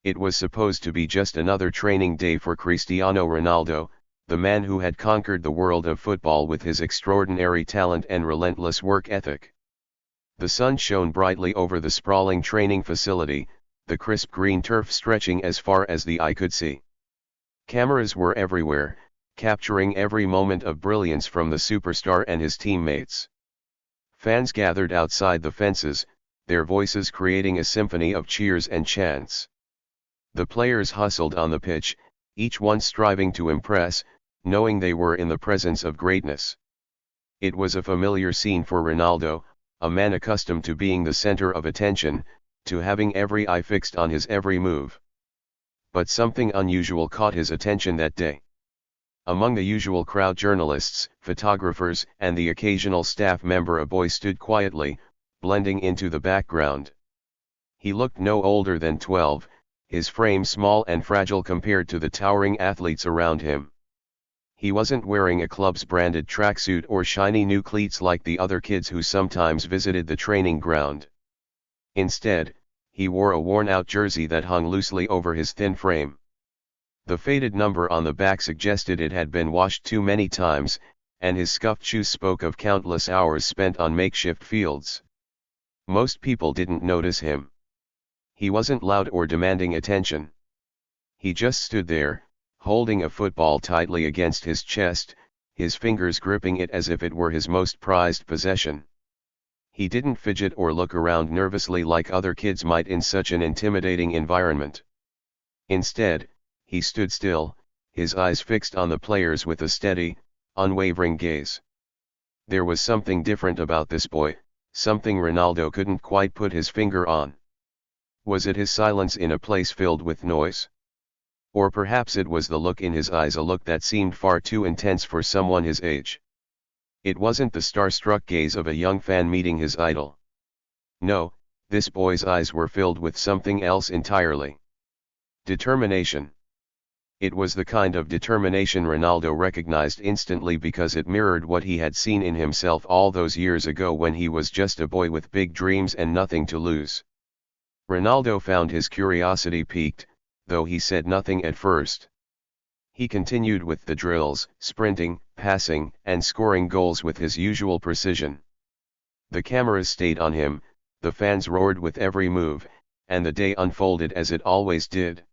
It was supposed to be just another training day for Cristiano Ronaldo, the man who had conquered the world of football with his extraordinary talent and relentless work ethic. The sun shone brightly over the sprawling training facility, the crisp green turf stretching as far as the eye could see. Cameras were everywhere, capturing every moment of brilliance from the superstar and his teammates. Fans gathered outside the fences, their voices creating a symphony of cheers and chants. The players hustled on the pitch, each one striving to impress, knowing they were in the presence of greatness. It was a familiar scene for Ronaldo, a man accustomed to being the center of attention, to having every eye fixed on his every move. But something unusual caught his attention that day. Among the usual crowd, journalists, photographers, and the occasional staff member, a boy stood quietly, blending into the background. He looked no older than 12, his frame small and fragile compared to the towering athletes around him. He wasn't wearing a club's branded tracksuit or shiny new cleats like the other kids who sometimes visited the training ground. Instead, he wore a worn-out jersey that hung loosely over his thin frame. The faded number on the back suggested it had been washed too many times, and his scuffed shoes spoke of countless hours spent on makeshift fields. Most people didn't notice him. He wasn't loud or demanding attention. He just stood there, holding a football tightly against his chest, his fingers gripping it as if it were his most prized possession. He didn't fidget or look around nervously like other kids might in such an intimidating environment. Instead, he stood still, his eyes fixed on the players with a steady, unwavering gaze. There was something different about this boy, something Ronaldo couldn't quite put his finger on. Was it his silence in a place filled with noise? Or perhaps it was the look in his eyes, a look that seemed far too intense for someone his age. It wasn't the starstruck gaze of a young fan meeting his idol. No, this boy's eyes were filled with something else entirely. Determination. It was the kind of determination Ronaldo recognized instantly because it mirrored what he had seen in himself all those years ago when he was just a boy with big dreams and nothing to lose. Ronaldo found his curiosity piqued, though he said nothing at first. He continued with the drills, sprinting, passing, and scoring goals with his usual precision. The cameras stayed on him, the fans roared with every move, and the day unfolded as it always did.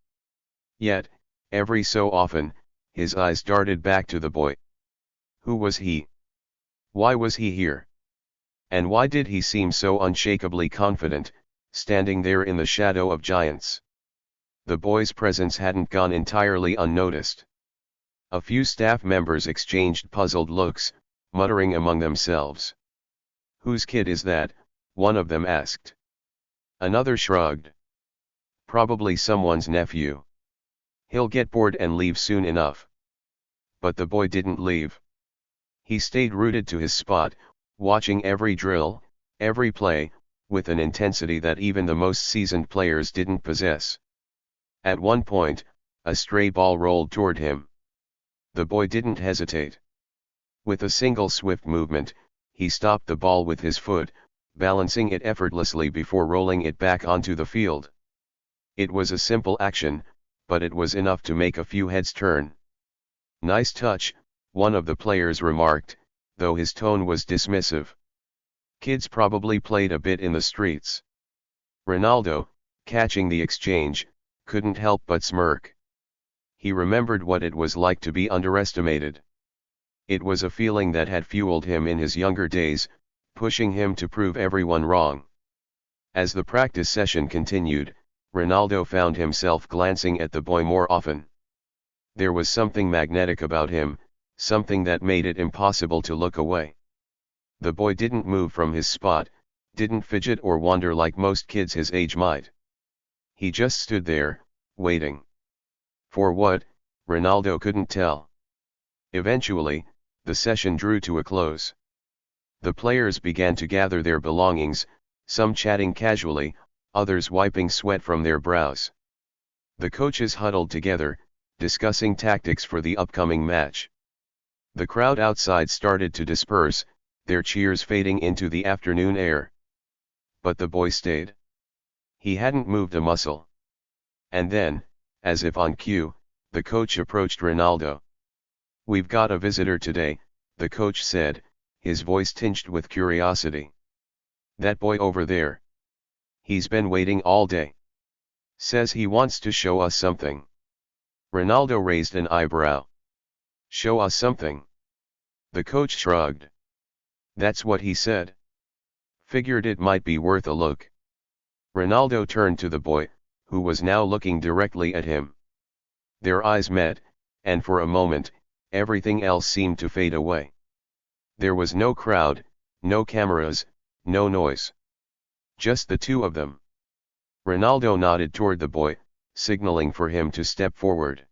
Yet, every so often, his eyes darted back to the boy. Who was he? Why was he here? And why did he seem so unshakably confident, standing there in the shadow of giants? The boy's presence hadn't gone entirely unnoticed. A few staff members exchanged puzzled looks, muttering among themselves. "Whose kid is that?" one of them asked. Another shrugged. "Probably someone's nephew. He'll get bored and leave soon enough." But the boy didn't leave. He stayed rooted to his spot, watching every drill, every play, with an intensity that even the most seasoned players didn't possess. At one point, a stray ball rolled toward him. The boy didn't hesitate. With a single swift movement, he stopped the ball with his foot, balancing it effortlessly before rolling it back onto the field. It was a simple action, but it was enough to make a few heads turn. "Nice touch," one of the players remarked, though his tone was dismissive. "Kids probably played a bit in the streets." Ronaldo, catching the exchange, couldn't help but smirk. He remembered what it was like to be underestimated. It was a feeling that had fueled him in his younger days, pushing him to prove everyone wrong. As the practice session continued, Ronaldo found himself glancing at the boy more often. There was something magnetic about him, something that made it impossible to look away. The boy didn't move from his spot, didn't fidget or wander like most kids his age might. He just stood there, waiting. For what, Ronaldo couldn't tell. Eventually, the session drew to a close. The players began to gather their belongings, some chatting casually, others wiping sweat from their brows. The coaches huddled together, discussing tactics for the upcoming match. The crowd outside started to disperse, their cheers fading into the afternoon air. But the boy stayed. He hadn't moved a muscle. And then, as if on cue, the coach approached Ronaldo. "We've got a visitor today," the coach said, his voice tinged with curiosity. "That boy over there. He's been waiting all day. Says he wants to show us something." Ronaldo raised an eyebrow. "Show us something?" The coach shrugged. "That's what he said. Figured it might be worth a look." Ronaldo turned to the boy, who was now looking directly at him. Their eyes met, and for a moment, everything else seemed to fade away. There was no crowd, no cameras, no noise. Just the two of them. Ronaldo nodded toward the boy, signaling for him to step forward.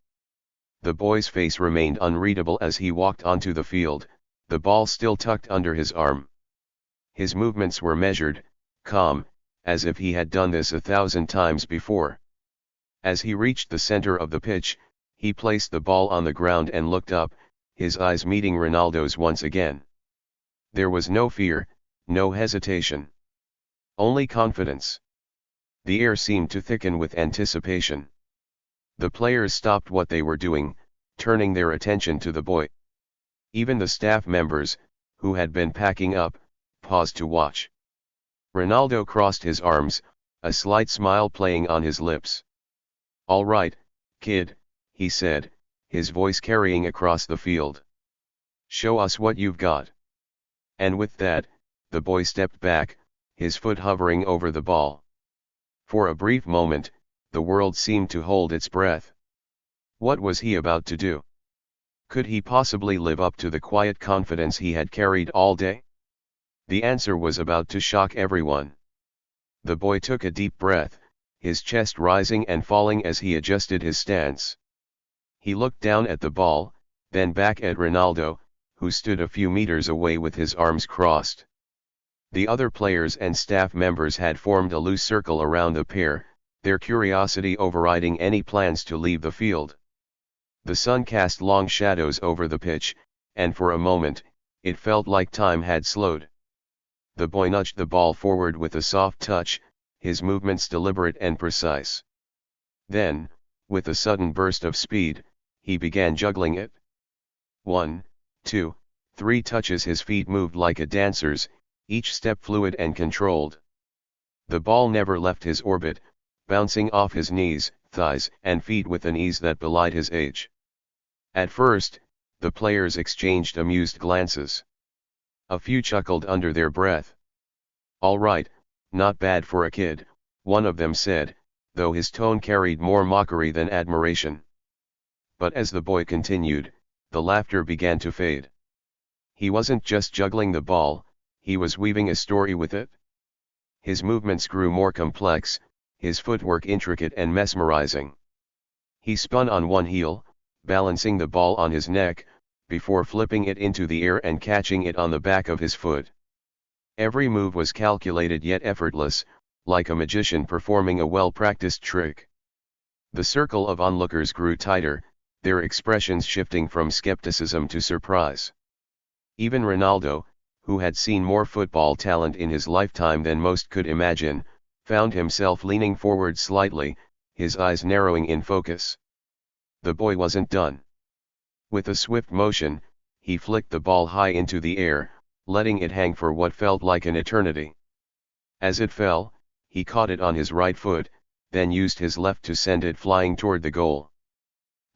The boy's face remained unreadable as he walked onto the field, the ball still tucked under his arm. His movements were measured, calm, as if he had done this 1,000 times before. As he reached the center of the pitch, he placed the ball on the ground and looked up, his eyes meeting Ronaldo's once again. There was no fear, no hesitation. Only confidence. The air seemed to thicken with anticipation. The players stopped what they were doing, turning their attention to the boy. Even the staff members, who had been packing up, paused to watch. Ronaldo crossed his arms, a slight smile playing on his lips. "All right, kid," he said, his voice carrying across the field. "Show us what you've got." And with that, the boy stepped back, his foot hovering over the ball. For a brief moment, the world seemed to hold its breath. What was he about to do? Could he possibly live up to the quiet confidence he had carried all day? The answer was about to shock everyone. The boy took a deep breath, his chest rising and falling as he adjusted his stance. He looked down at the ball, then back at Ronaldo, who stood a few meters away with his arms crossed. The other players and staff members had formed a loose circle around the pair, their curiosity overriding any plans to leave the field. The sun cast long shadows over the pitch, and for a moment, it felt like time had slowed. The boy nudged the ball forward with a soft touch, his movements deliberate and precise. Then, with a sudden burst of speed, he began juggling it. 1, 2, 3 touches. His feet moved like a dancer's, each step fluid and controlled. The ball never left his orbit, bouncing off his knees, thighs, and feet with an ease that belied his age. At first, the players exchanged amused glances. A few chuckled under their breath. "All right, not bad for a kid," one of them said, though his tone carried more mockery than admiration. But as the boy continued, the laughter began to fade. He wasn't just juggling the ball, he was weaving a story with it. His movements grew more complex, his footwork intricate and mesmerizing. He spun on one heel, balancing the ball on his neck, before flipping it into the air and catching it on the back of his foot. Every move was calculated yet effortless, like a magician performing a well-practiced trick. The circle of onlookers grew tighter, their expressions shifting from skepticism to surprise. Even Ronaldo, who had seen more football talent in his lifetime than most could imagine, found himself leaning forward slightly, his eyes narrowing in focus. The boy wasn't done. With a swift motion, he flicked the ball high into the air, letting it hang for what felt like an eternity. As it fell, he caught it on his right foot, then used his left to send it flying toward the goal.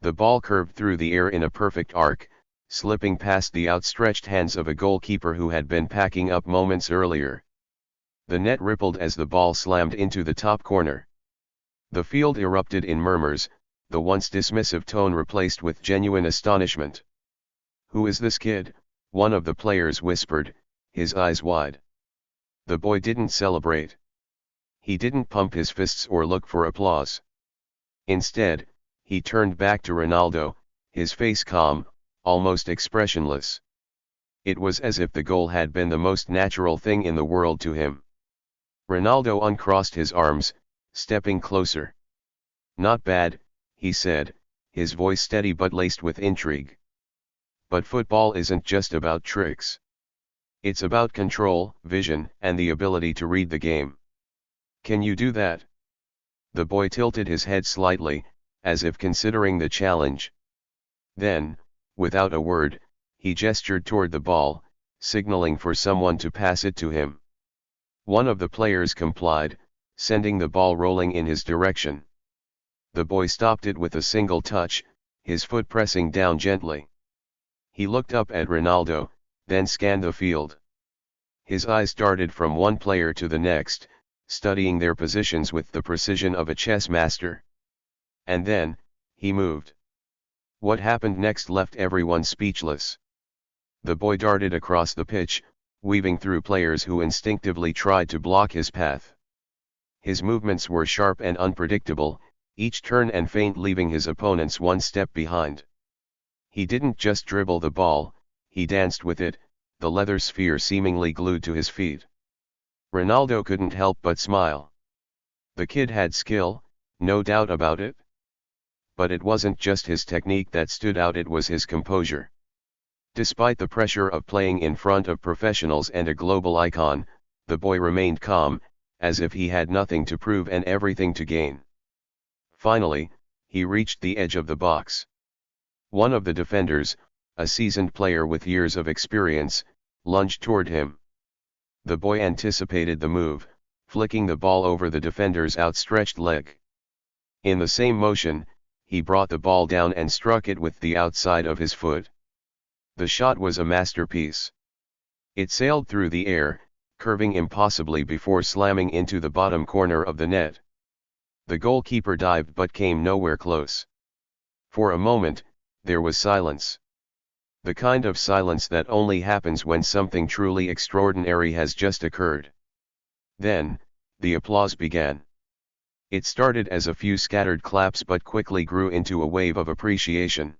The ball curved through the air in a perfect arc, slipping past the outstretched hands of a goalkeeper who had been packing up moments earlier. The net rippled as the ball slammed into the top corner. The field erupted in murmurs, the once dismissive tone replaced with genuine astonishment. "Who is this kid?" one of the players whispered, his eyes wide. The boy didn't celebrate. He didn't pump his fists or look for applause. Instead, he turned back to Ronaldo, his face calm, almost expressionless. It was as if the goal had been the most natural thing in the world to him. Ronaldo uncrossed his arms, stepping closer. "Not bad," he said, his voice steady but laced with intrigue. "But football isn't just about tricks. It's about control, vision, and the ability to read the game. Can you do that?" The boy tilted his head slightly, as if considering the challenge. Then, without a word, he gestured toward the ball, signaling for someone to pass it to him. One of the players complied, sending the ball rolling in his direction. The boy stopped it with a single touch, his foot pressing down gently. He looked up at Ronaldo, then scanned the field. His eyes darted from one player to the next, studying their positions with the precision of a chess master. And then, he moved. What happened next left everyone speechless. The boy darted across the pitch, weaving through players who instinctively tried to block his path. His movements were sharp and unpredictable, each turn and feint leaving his opponents one step behind. He didn't just dribble the ball, he danced with it, the leather sphere seemingly glued to his feet. Ronaldo couldn't help but smile. The kid had skill, no doubt about it. But it wasn't just his technique that stood out, it was his composure. Despite the pressure of playing in front of professionals and a global icon, the boy remained calm, as if he had nothing to prove and everything to gain. Finally, he reached the edge of the box. One of the defenders, a seasoned player with years of experience, lunged toward him. The boy anticipated the move, flicking the ball over the defender's outstretched leg. In the same motion, he brought the ball down and struck it with the outside of his foot. The shot was a masterpiece. It sailed through the air, curving impossibly before slamming into the bottom corner of the net. The goalkeeper dived but came nowhere close. For a moment, there was silence. The kind of silence that only happens when something truly extraordinary has just occurred. Then, the applause began. It started as a few scattered claps but quickly grew into a wave of appreciation.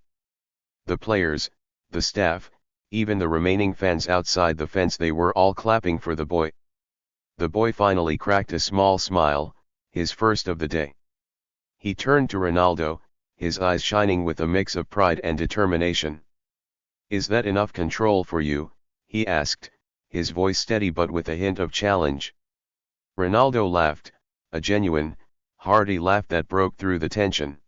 The players, the staff, even the remaining fans outside the fence, they were all clapping for the boy. The boy finally cracked a small smile, his first of the day. He turned to Ronaldo, his eyes shining with a mix of pride and determination. "Is that enough control for you?" he asked, his voice steady but with a hint of challenge. Ronaldo laughed, a genuine, hearty laugh that broke through the tension.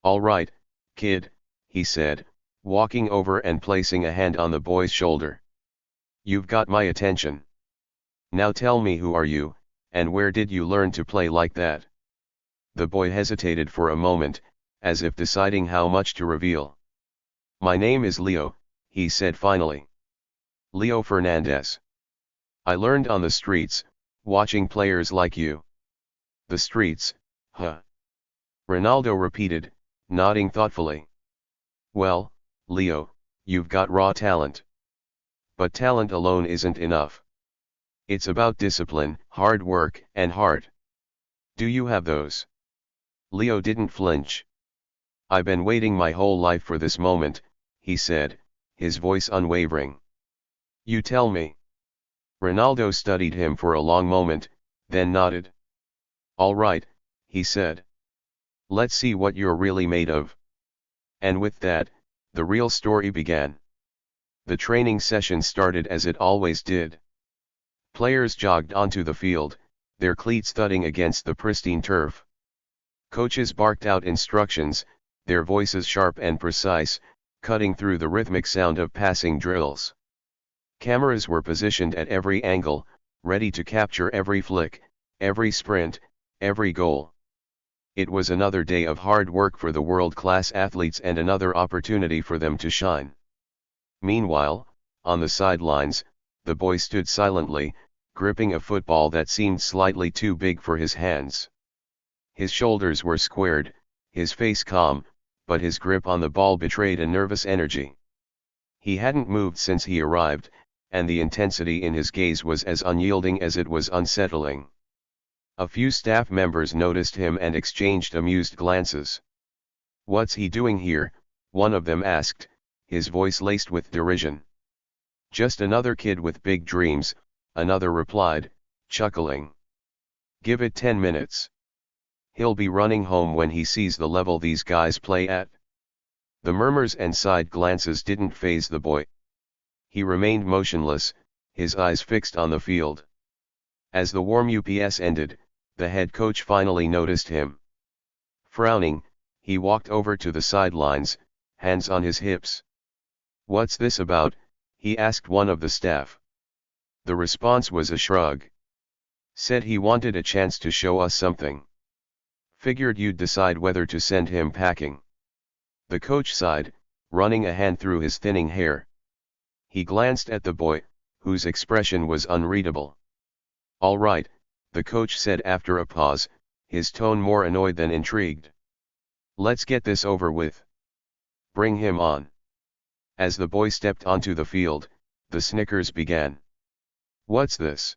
"All right, kid," he said, walking over and placing a hand on the boy's shoulder. "You've got my attention. Now tell me, who are you, and where did you learn to play like that?" The boy hesitated for a moment, as if deciding how much to reveal. "My name is Leo," he said finally. "Leo Fernandez. I learned on the streets, watching players like you." "The streets, huh?" Ronaldo repeated, nodding thoughtfully. "Well, Leo, you've got raw talent. But talent alone isn't enough. It's about discipline, hard work, and heart. Do you have those?" Leo didn't flinch. "I've been waiting my whole life for this moment," he said, his voice unwavering. "You tell me." Ronaldo studied him for a long moment, then nodded. "All right," he said. "Let's see what you're really made of." And with that, the real story began. The training session started as it always did. Players jogged onto the field, their cleats thudding against the pristine turf. Coaches barked out instructions, their voices sharp and precise, cutting through the rhythmic sound of passing drills. Cameras were positioned at every angle, ready to capture every flick, every sprint, every goal. It was another day of hard work for the world-class athletes and another opportunity for them to shine. Meanwhile, on the sidelines, the boy stood silently, gripping a football that seemed slightly too big for his hands. His shoulders were squared, his face calm, but his grip on the ball betrayed a nervous energy. He hadn't moved since he arrived, and the intensity in his gaze was as unyielding as it was unsettling. A few staff members noticed him and exchanged amused glances. "What's he doing here?" one of them asked, his voice laced with derision. "Just another kid with big dreams," another replied, chuckling. "Give it 10 minutes. He'll be running home when he sees the level these guys play at." The murmurs and side glances didn't faze the boy. He remained motionless, his eyes fixed on the field. As the warm-ups ended, The head coach finally noticed him. Frowning, he walked over to the sidelines, hands on his hips. "What's this about?" he asked one of the staff. The response was a shrug. "Said he wanted a chance to show us something. Figured you'd decide whether to send him packing." The coach sighed, running a hand through his thinning hair. He glanced at the boy, whose expression was unreadable. "All right," the coach said after a pause, his tone more annoyed than intrigued. "Let's get this over with. Bring him on." As the boy stepped onto the field, the snickers began. "What's this?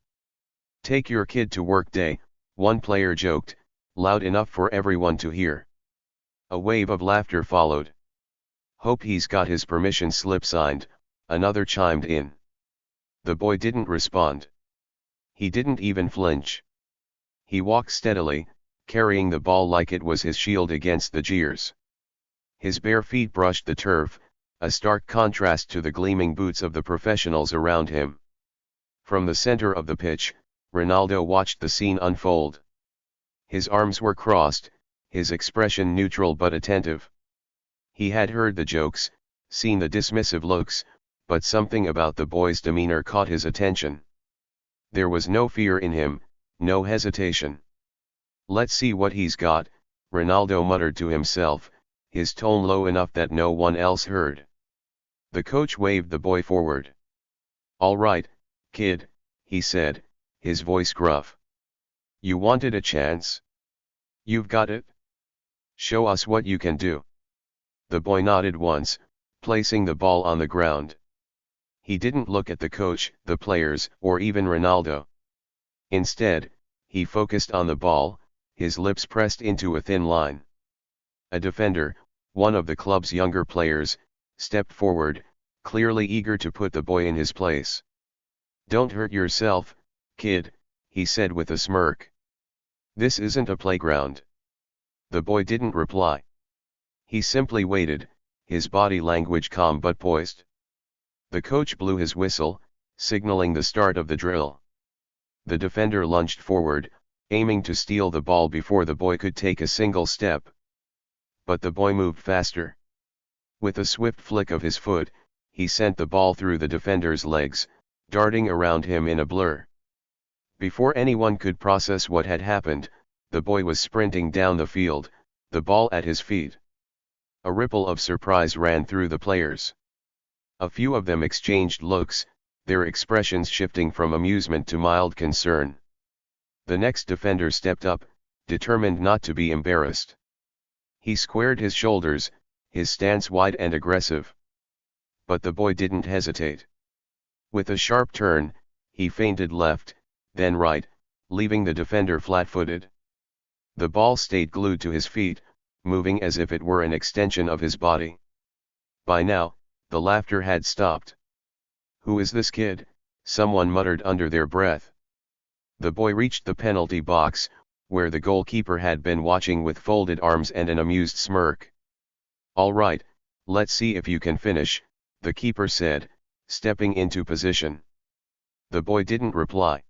Take your kid to work day," one player joked, loud enough for everyone to hear. A wave of laughter followed. "Hope he's got his permission slip signed," another chimed in. The boy didn't respond. He didn't even flinch. He walked steadily, carrying the ball like it was his shield against the jeers. His bare feet brushed the turf, a stark contrast to the gleaming boots of the professionals around him. From the center of the pitch, Ronaldo watched the scene unfold. His arms were crossed, his expression neutral but attentive. He had heard the jokes, seen the dismissive looks, but something about the boy's demeanor caught his attention. There was no fear in him, no hesitation. "Let's see what he's got," Ronaldo muttered to himself, his tone low enough that no one else heard. The coach waved the boy forward. "All right, kid," he said, his voice gruff. "You wanted a chance? You've got it? Show us what you can do." The boy nodded once, placing the ball on the ground. He didn't look at the coach, the players, or even Ronaldo. Instead, he focused on the ball, his lips pressed into a thin line. A defender, one of the club's younger players, stepped forward, clearly eager to put the boy in his place. "Don't hurt yourself, kid," he said with a smirk. "This isn't a playground." The boy didn't reply. He simply waited, his body language calm but poised. The coach blew his whistle, signaling the start of the drill. The defender lunged forward, aiming to steal the ball before the boy could take a single step. But the boy moved faster. With a swift flick of his foot, he sent the ball through the defender's legs, darting around him in a blur. Before anyone could process what had happened, the boy was sprinting down the field, the ball at his feet. A ripple of surprise ran through the players. A few of them exchanged looks, their expressions shifting from amusement to mild concern. The next defender stepped up, determined not to be embarrassed. He squared his shoulders, his stance wide and aggressive. But the boy didn't hesitate. With a sharp turn, he feinted left, then right, leaving the defender flat-footed. The ball stayed glued to his feet, moving as if it were an extension of his body. By now, the laughter had stopped. "Who is this kid?" someone muttered under their breath. The boy reached the penalty box, where the goalkeeper had been watching with folded arms and an amused smirk. "All right, let's see if you can finish," the keeper said, stepping into position. The boy didn't reply.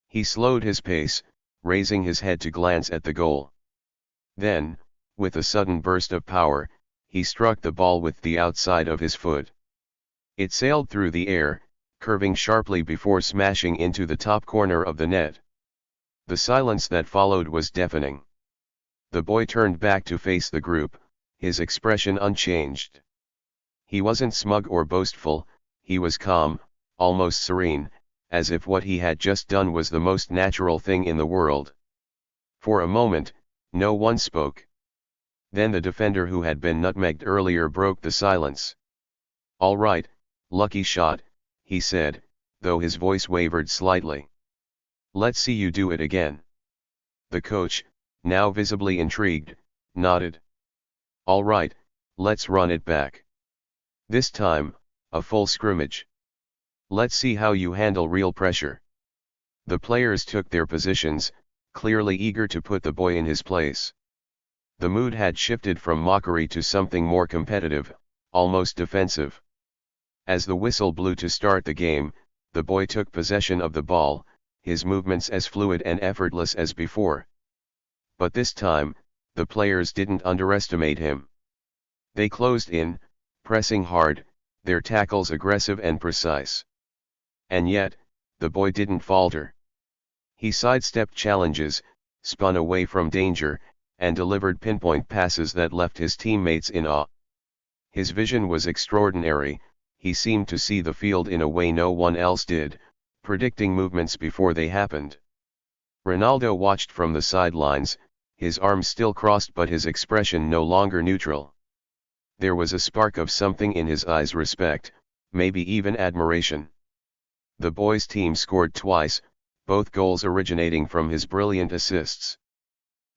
He slowed his pace, raising his head to glance at the goal. Then, with a sudden burst of power, he struck the ball with the outside of his foot. It sailed through the air, curving sharply before smashing into the top corner of the net. The silence that followed was deafening. The boy turned back to face the group, his expression unchanged. He wasn't smug or boastful, he was calm, almost serene, as if what he had just done was the most natural thing in the world. For a moment, no one spoke. Then the defender who had been nutmegged earlier broke the silence. "All right, lucky shot," he said, though his voice wavered slightly. "Let's see you do it again." The coach, now visibly intrigued, nodded. "All right, let's run it back. This time, a full scrimmage. Let's see how you handle real pressure." The players took their positions, clearly eager to put the boy in his place. The mood had shifted from mockery to something more competitive, almost defensive. As the whistle blew to start the game, the boy took possession of the ball, his movements as fluid and effortless as before. But this time, the players didn't underestimate him. They closed in, pressing hard, their tackles aggressive and precise. And yet, the boy didn't falter. He sidestepped challenges, spun away from danger, and delivered pinpoint passes that left his teammates in awe. His vision was extraordinary. He seemed to see the field in a way no one else did, predicting movements before they happened. Ronaldo watched from the sidelines, his arms still crossed but his expression no longer neutral. There was a spark of something in his eyes, respect, maybe even admiration. The boys' team scored twice, both goals originating from his brilliant assists.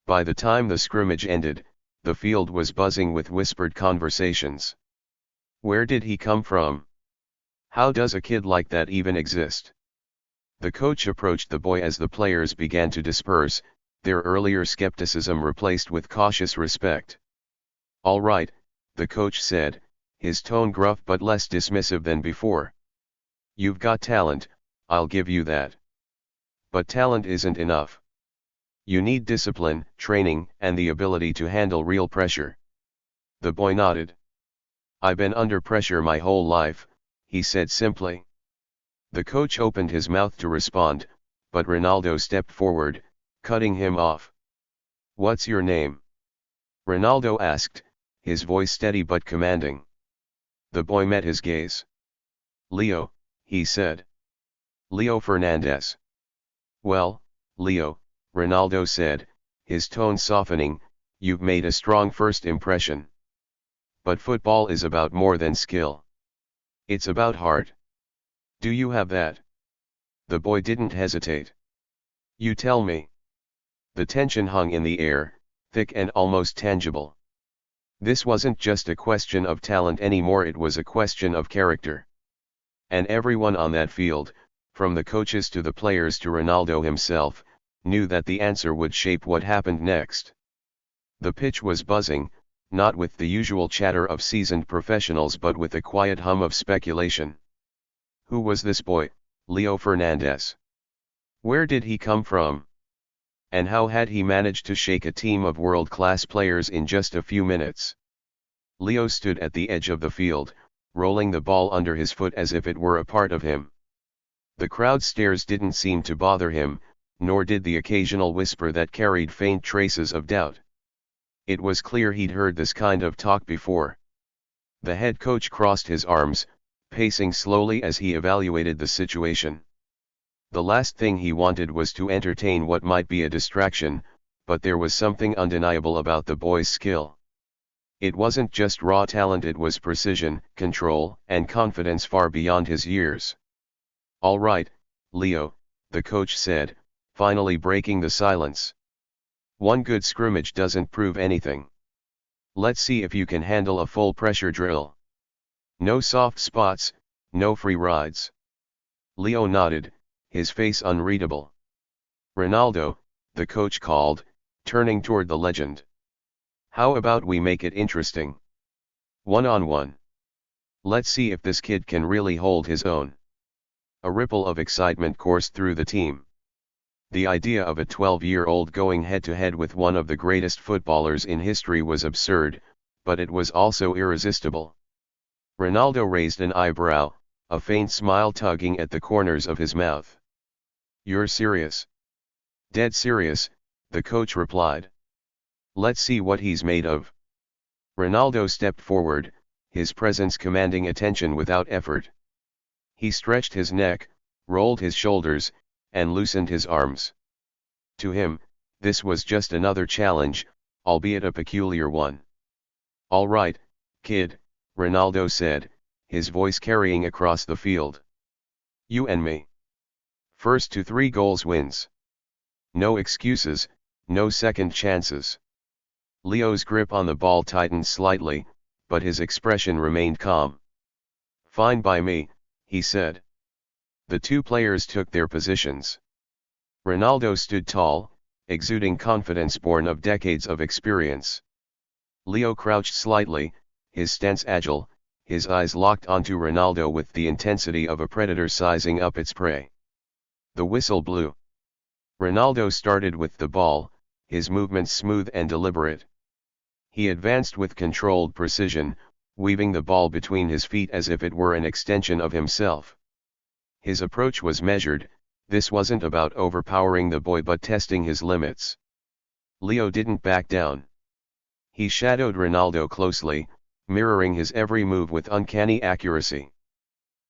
By the time the scrimmage ended, the field was buzzing with whispered conversations. Where did he come from? How does a kid like that even exist? The coach approached the boy as the players began to disperse, their earlier skepticism replaced with cautious respect. "All right," the coach said, his tone gruff but less dismissive than before. "You've got talent, I'll give you that. But talent isn't enough. You need discipline, training, and the ability to handle real pressure." The boy nodded. "I've been under pressure my whole life," he said simply. The coach opened his mouth to respond, but Ronaldo stepped forward, cutting him off. "What's your name?" Ronaldo asked, his voice steady but commanding. The boy met his gaze. "Leo," he said. "Leo Fernandez." "Well, Leo," Ronaldo said, his tone softening, "you've made a strong first impression. But football is about more than skill. It's about heart. Do you have that?" The boy didn't hesitate. "You tell me." The tension hung in the air, thick and almost tangible. This wasn't just a question of talent anymore, it was a question of character. And everyone on that field, from the coaches to the players to Ronaldo himself, knew that the answer would shape what happened next. The pitch was buzzing, not with the usual chatter of seasoned professionals but with a quiet hum of speculation. Who was this boy, Leo Fernandez? Where did he come from? And how had he managed to shake a team of world-class players in just a few minutes? Leo stood at the edge of the field, rolling the ball under his foot as if it were a part of him. The crowd's stares didn't seem to bother him, nor did the occasional whisper that carried faint traces of doubt. It was clear he'd heard this kind of talk before. The head coach crossed his arms, pacing slowly as he evaluated the situation. The last thing he wanted was to entertain what might be a distraction, but there was something undeniable about the boy's skill. It wasn't just raw talent, it was precision, control, and confidence far beyond his years. "All right, Leo," the coach said, finally breaking the silence. "One good scrimmage doesn't prove anything. Let's see if you can handle a full pressure drill. No soft spots, no free rides." Leo nodded, his face unreadable. "Ronaldo," the coach called, turning toward the legend. "How about we make it interesting? One-on-one. Let's see if this kid can really hold his own." A ripple of excitement coursed through the team. The idea of a 12-year-old going head-to-head with one of the greatest footballers in history was absurd, but it was also irresistible. Ronaldo raised an eyebrow, a faint smile tugging at the corners of his mouth. "You're serious?" "Dead serious," the coach replied. "Let's see what he's made of." Ronaldo stepped forward, his presence commanding attention without effort. He stretched his neck, rolled his shoulders, and loosened his arms. To him, this was just another challenge, albeit a peculiar one. "All right, kid," Ronaldo said, his voice carrying across the field. "You and me. First to 3 goals wins. No excuses, no second chances." Leo's grip on the ball tightened slightly, but his expression remained calm. "Fine by me," he said. The two players took their positions. Ronaldo stood tall, exuding confidence born of decades of experience. Leo crouched slightly, his stance agile, his eyes locked onto Ronaldo with the intensity of a predator sizing up its prey. The whistle blew. Ronaldo started with the ball, his movements smooth and deliberate. He advanced with controlled precision, weaving the ball between his feet as if it were an extension of himself. His approach was measured. This wasn't about overpowering the boy but testing his limits. Leo didn't back down. He shadowed Ronaldo closely, mirroring his every move with uncanny accuracy.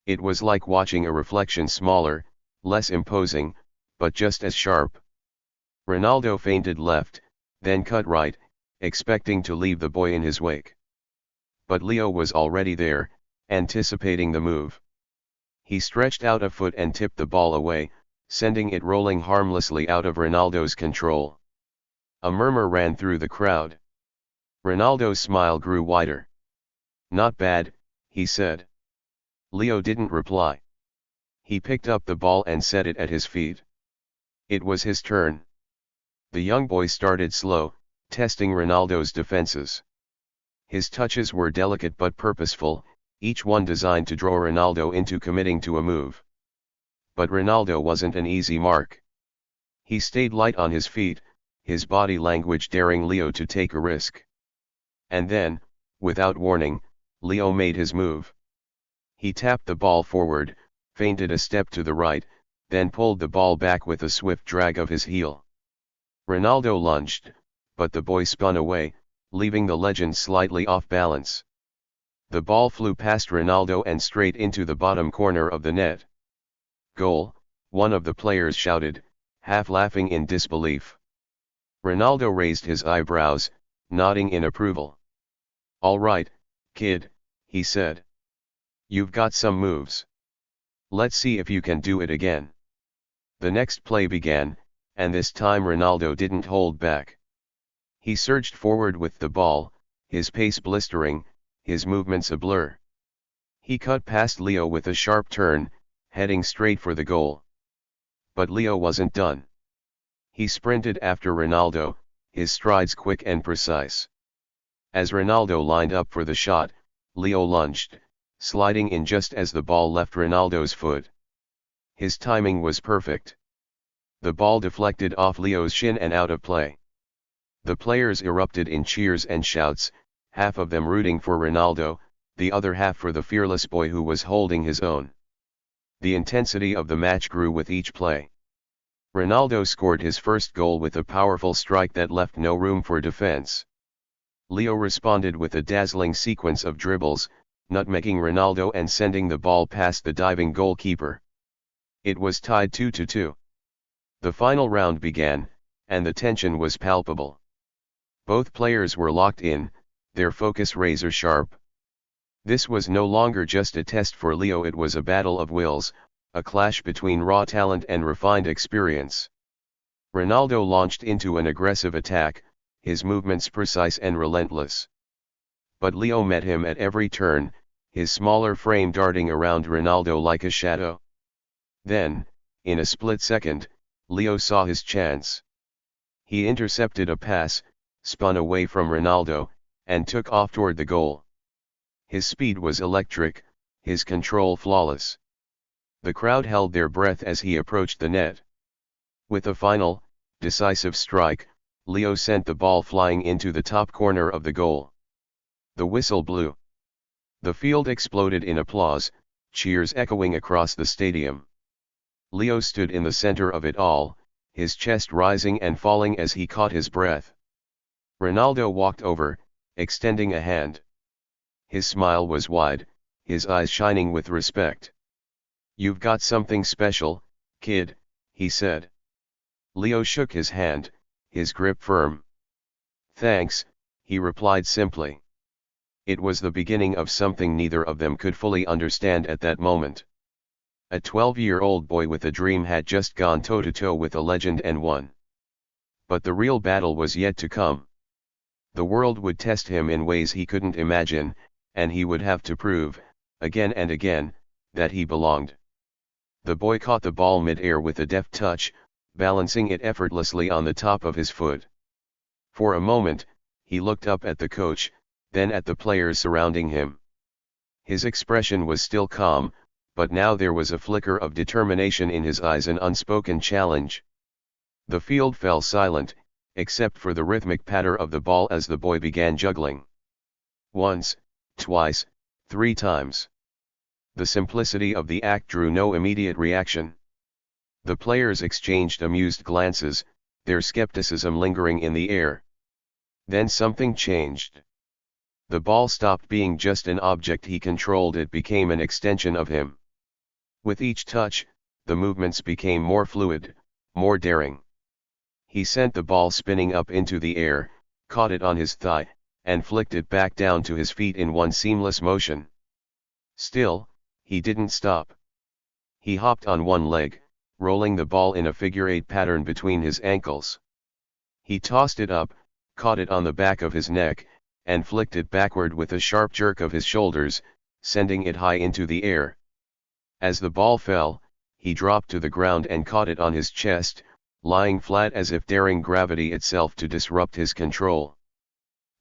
It was like watching a reflection, smaller, less imposing, but just as sharp. Ronaldo feinted left, then cut right, expecting to leave the boy in his wake. But Leo was already there, anticipating the move. He stretched out a foot and tipped the ball away, sending it rolling harmlessly out of Ronaldo's control. A murmur ran through the crowd. Ronaldo's smile grew wider. "Not bad," he said. Leo didn't reply. He picked up the ball and set it at his feet. It was his turn. The young boy started slow, testing Ronaldo's defenses. His touches were delicate but purposeful, each one designed to draw Ronaldo into committing to a move. But Ronaldo wasn't an easy mark. He stayed light on his feet, his body language daring Leo to take a risk. And then, without warning, Leo made his move. He tapped the ball forward, feinted a step to the right, then pulled the ball back with a swift drag of his heel. Ronaldo lunged, but the boy spun away, leaving the legend slightly off balance. The ball flew past Ronaldo and straight into the bottom corner of the net. "Goal," one of the players shouted, half laughing in disbelief. Ronaldo raised his eyebrows, nodding in approval. "All right, kid," he said. "You've got some moves. Let's see if you can do it again." The next play began, and this time Ronaldo didn't hold back. He surged forward with the ball, his pace blistering, his movements a blur. He cut past Leo with a sharp turn, heading straight for the goal. But Leo wasn't done. He sprinted after Ronaldo, his strides quick and precise. As Ronaldo lined up for the shot, Leo lunged, sliding in just as the ball left Ronaldo's foot. His timing was perfect. The ball deflected off Leo's shin and out of play. The players erupted in cheers and shouts, half of them rooting for Ronaldo, the other half for the fearless boy who was holding his own. The intensity of the match grew with each play. Ronaldo scored his first goal with a powerful strike that left no room for defense. Leo responded with a dazzling sequence of dribbles, nutmegging Ronaldo and sending the ball past the diving goalkeeper. It was tied 2-2. The final round began, and the tension was palpable. Both players were locked in, their focus razor sharp. This was no longer just a test for Leo, it was a battle of wills, a clash between raw talent and refined experience. Ronaldo launched into an aggressive attack, his movements precise and relentless. But Leo met him at every turn, his smaller frame darting around Ronaldo like a shadow. Then, in a split second, Leo saw his chance. He intercepted a pass, spun away from Ronaldo, and took off toward the goal. His speed was electric, his control flawless. The crowd held their breath as he approached the net. With a final, decisive strike, Leo sent the ball flying into the top corner of the goal. The whistle blew. The field exploded in applause, cheers echoing across the stadium. Leo stood in the center of it all, his chest rising and falling as he caught his breath. Ronaldo walked over, extending a hand. His smile was wide, his eyes shining with respect. "You've got something special, kid," he said. Leo shook his hand, his grip firm. "Thanks," he replied simply. It was the beginning of something neither of them could fully understand at that moment. A 12-year-old boy with a dream had just gone toe-to-toe with a legend and won. But the real battle was yet to come. The world would test him in ways he couldn't imagine, and he would have to prove, again and again, that he belonged. The boy caught the ball mid-air with a deft touch, balancing it effortlessly on the top of his foot. For a moment, he looked up at the coach, then at the players surrounding him. His expression was still calm, but now there was a flicker of determination in his eyes, an unspoken challenge. The field fell silent, except for the rhythmic patter of the ball as the boy began juggling. Once, twice, 3 times. The simplicity of the act drew no immediate reaction. The players exchanged amused glances, their skepticism lingering in the air. Then something changed. The ball stopped being just an object he controlled, it became an extension of him. With each touch, the movements became more fluid, more daring. He sent the ball spinning up into the air, caught it on his thigh, and flicked it back down to his feet in one seamless motion. Still, he didn't stop. He hopped on one leg, rolling the ball in a figure-8 pattern between his ankles. He tossed it up, caught it on the back of his neck, and flicked it backward with a sharp jerk of his shoulders, sending it high into the air. As the ball fell, he dropped to the ground and caught it on his chest, lying flat as if daring gravity itself to disrupt his control.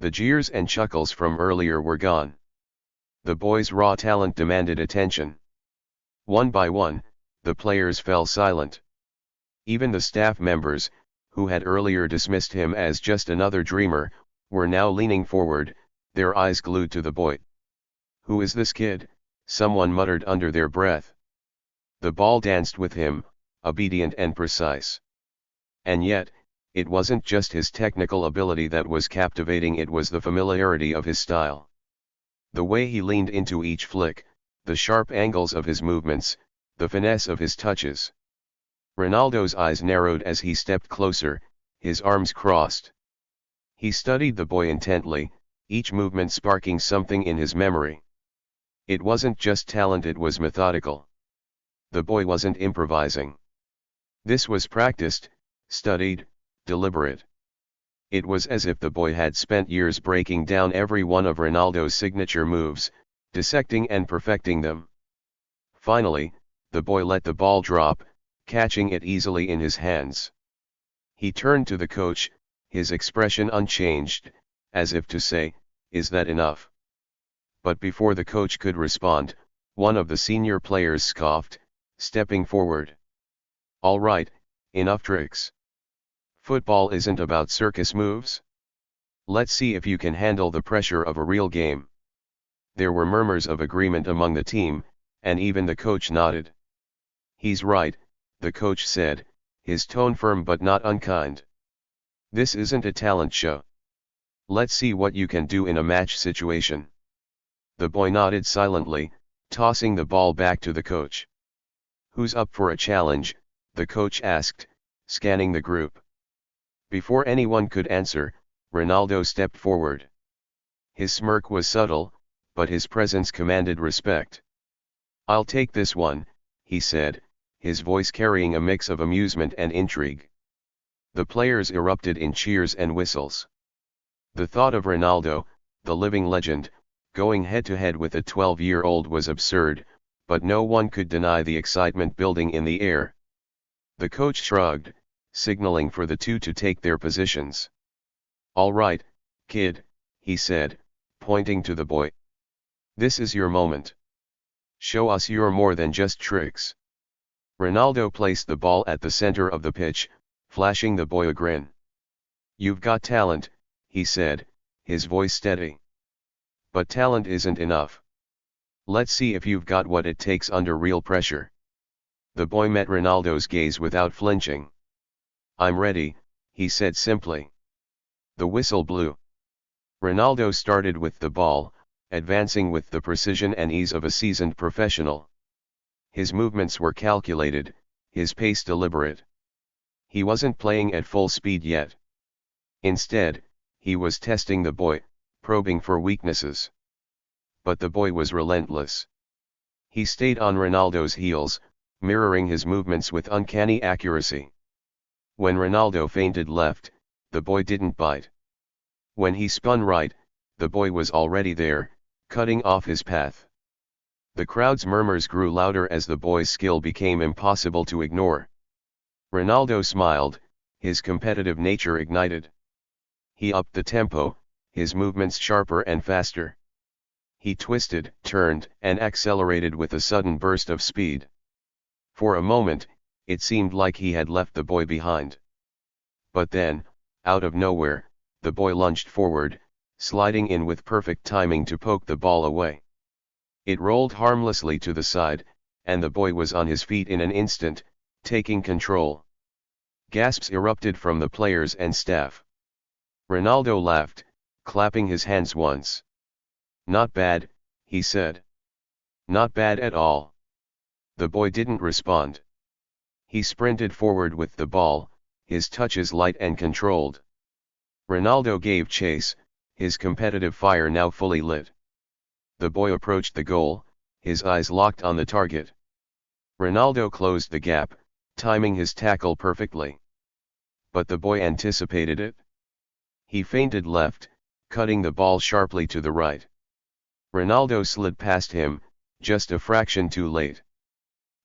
The jeers and chuckles from earlier were gone. The boy's raw talent demanded attention. One by one, the players fell silent. Even the staff members, who had earlier dismissed him as just another dreamer, were now leaning forward, their eyes glued to the boy. "Who is this kid?" someone muttered under their breath. The ball danced with him, obedient and precise. And yet, it wasn't just his technical ability that was captivating, it was the familiarity of his style. The way he leaned into each flick, the sharp angles of his movements, the finesse of his touches. Ronaldo's eyes narrowed as he stepped closer, his arms crossed. He studied the boy intently, each movement sparking something in his memory. It wasn't just talent, it was methodical. The boy wasn't improvising. This was practiced, studied, deliberate. It was as if the boy had spent years breaking down every one of Ronaldo's signature moves, dissecting and perfecting them. Finally, the boy let the ball drop, catching it easily in his hands. He turned to the coach, his expression unchanged, as if to say, "Is that enough?" But before the coach could respond, one of the senior players scoffed, stepping forward. "All right, enough tricks. Football isn't about circus moves. Let's see if you can handle the pressure of a real game." There were murmurs of agreement among the team, and even the coach nodded. "He's right," the coach said, his tone firm but not unkind. "This isn't a talent show. Let's see what you can do in a match situation." The boy nodded silently, tossing the ball back to the coach. "Who's up for a challenge?" the coach asked, scanning the group. Before anyone could answer, Ronaldo stepped forward. His smirk was subtle, but his presence commanded respect. "I'll take this one," he said, his voice carrying a mix of amusement and intrigue. The players erupted in cheers and whistles. The thought of Ronaldo, the living legend, going head-to-head with a 12-year-old was absurd, but no one could deny the excitement building in the air. The coach shrugged, signaling for the two to take their positions. "All right, kid," he said, pointing to the boy. "This is your moment. Show us you're more than just tricks." Ronaldo placed the ball at the center of the pitch, flashing the boy a grin. "You've got talent," he said, his voice steady. "But talent isn't enough. Let's see if you've got what it takes under real pressure." The boy met Ronaldo's gaze without flinching. "I'm ready," he said simply. The whistle blew. Ronaldo started with the ball, advancing with the precision and ease of a seasoned professional. His movements were calculated, his pace deliberate. He wasn't playing at full speed yet. Instead, he was testing the boy, probing for weaknesses. But the boy was relentless. He stayed on Ronaldo's heels, mirroring his movements with uncanny accuracy. When Ronaldo feinted left, the boy didn't bite. When he spun right, the boy was already there, cutting off his path. The crowd's murmurs grew louder as the boy's skill became impossible to ignore. Ronaldo smiled, his competitive nature ignited. He upped the tempo, his movements sharper and faster. He twisted, turned, and accelerated with a sudden burst of speed. For a moment, it seemed like he had left the boy behind. But then, out of nowhere, the boy lunged forward, sliding in with perfect timing to poke the ball away. It rolled harmlessly to the side, and the boy was on his feet in an instant, taking control. Gasps erupted from the players and staff. Ronaldo laughed, clapping his hands once. "Not bad," he said. "Not bad at all." The boy didn't respond. He sprinted forward with the ball, his touches light and controlled. Ronaldo gave chase, his competitive fire now fully lit. The boy approached the goal, his eyes locked on the target. Ronaldo closed the gap, timing his tackle perfectly. But the boy anticipated it. He feinted left, cutting the ball sharply to the right. Ronaldo slid past him, just a fraction too late.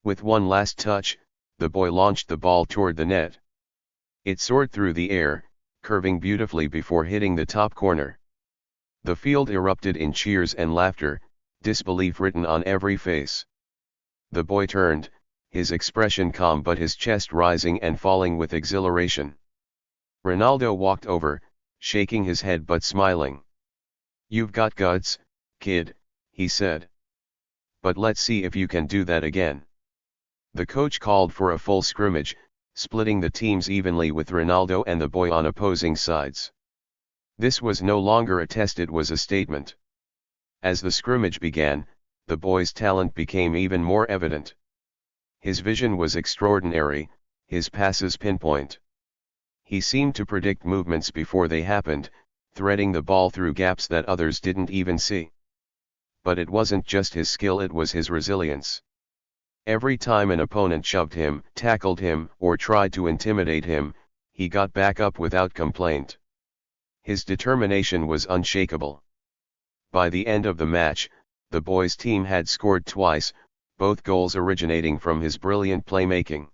With one last touch, the boy launched the ball toward the net. It soared through the air, curving beautifully before hitting the top corner. The field erupted in cheers and laughter, disbelief written on every face. The boy turned, his expression calm but his chest rising and falling with exhilaration. Ronaldo walked over, shaking his head but smiling. "You've got guts, kid," he said. "But let's see if you can do that again." The coach called for a full scrimmage, splitting the teams evenly with Ronaldo and the boy on opposing sides. This was no longer a test, it was a statement. As the scrimmage began, the boy's talent became even more evident. His vision was extraordinary, his passes pinpoint. He seemed to predict movements before they happened, threading the ball through gaps that others didn't even see. But it wasn't just his skill, it was his resilience. Every time an opponent shoved him, tackled him, or tried to intimidate him, he got back up without complaint. His determination was unshakable. By the end of the match, the boys' team had scored twice, both goals originating from his brilliant playmaking.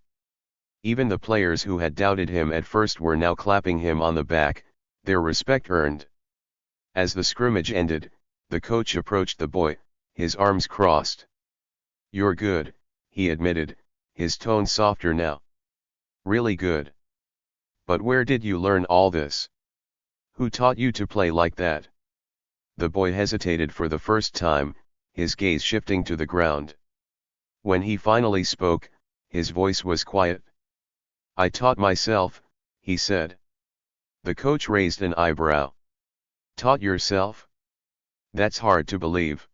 Even the players who had doubted him at first were now clapping him on the back, their respect earned. As the scrimmage ended, the coach approached the boy, his arms crossed. "You're good," he admitted, his tone softer now. "Really good. But where did you learn all this? Who taught you to play like that?" The boy hesitated for the first time, his gaze shifting to the ground. When he finally spoke, his voice was quiet. "I taught myself," he said. The coach raised an eyebrow. "Taught yourself? That's hard to believe."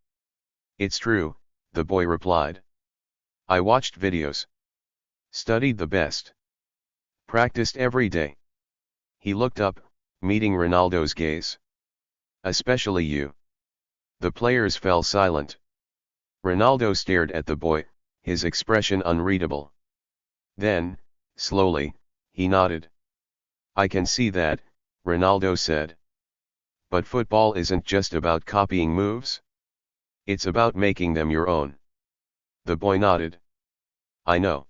"It's true," the boy replied. "I watched videos. Studied the best. Practiced every day." He looked up, meeting Ronaldo's gaze. "Especially you." The players fell silent. Ronaldo stared at the boy, his expression unreadable. Then, slowly, he nodded. "I can see that," Ronaldo said. "But football isn't just about copying moves. It's about making them your own." The boy nodded. "I know.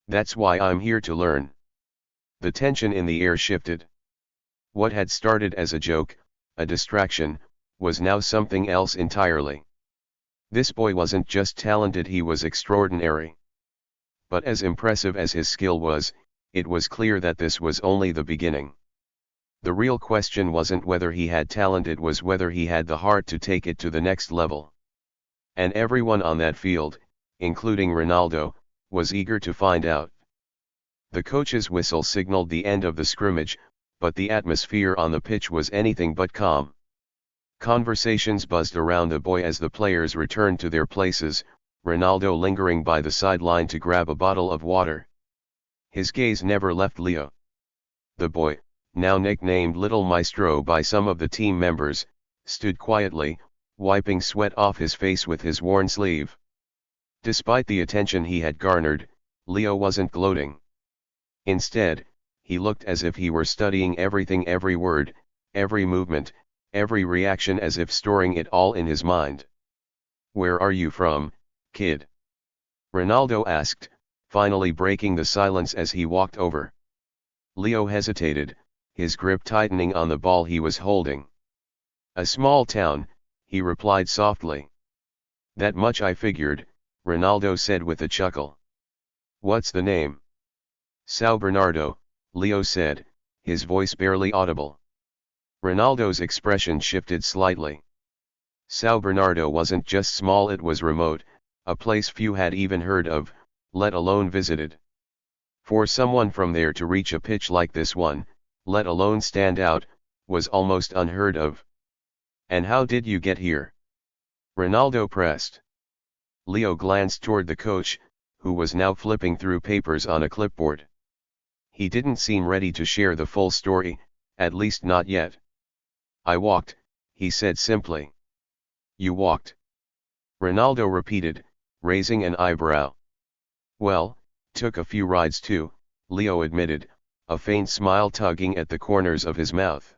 That's why I'm here to learn." The tension in the air shifted. What had started as a joke, a distraction, was now something else entirely. This boy wasn't just talented, he was extraordinary. But as impressive as his skill was, it was clear that this was only the beginning. The real question wasn't whether he had talent, it was whether he had the heart to take it to the next level. And everyone on that field, including Ronaldo, was eager to find out. The coach's whistle signaled the end of the scrimmage, but the atmosphere on the pitch was anything but calm. Conversations buzzed around the boy as the players returned to their places, Ronaldo lingering by the sideline to grab a bottle of water. His gaze never left Leo. The boy, now nicknamed Little Maestro by some of the team members, stood quietly, wiping sweat off his face with his worn sleeve. Despite the attention he had garnered, Leo wasn't gloating. Instead, he looked as if he were studying everything, every word, every movement, every reaction, as if storing it all in his mind. "Where are you from, kid?" Ronaldo asked, finally breaking the silence as he walked over. Leo hesitated, his grip tightening on the ball he was holding. "A small town," he replied softly. That much I figured, Ronaldo said with a chuckle. What's the name? Sao Bernardo, Leo said, his voice barely audible. Ronaldo's expression shifted slightly. Sao Bernardo wasn't just small, it was remote, a place few had even heard of, let alone visited. For someone from there to reach a pitch like this one, let alone stand out, was almost unheard of. And how did you get here? Ronaldo pressed. Leo glanced toward the coach, who was now flipping through papers on a clipboard. He didn't seem ready to share the full story, at least not yet. I walked, he said simply. You walked? Ronaldo repeated, raising an eyebrow. Well, took a few rides too, Leo admitted, a faint smile tugging at the corners of his mouth.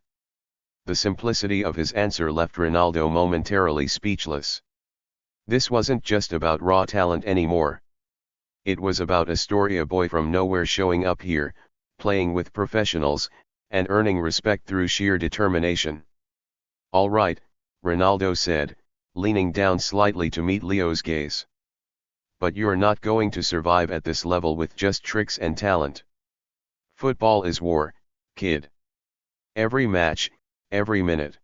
The simplicity of his answer left Ronaldo momentarily speechless. This wasn't just about raw talent anymore. It was about a story, a boy from nowhere showing up here, playing with professionals, and earning respect through sheer determination. All right, Ronaldo said, leaning down slightly to meet Leo's gaze. But you're not going to survive at this level with just tricks and talent. Football is war, kid. Every match, every minute.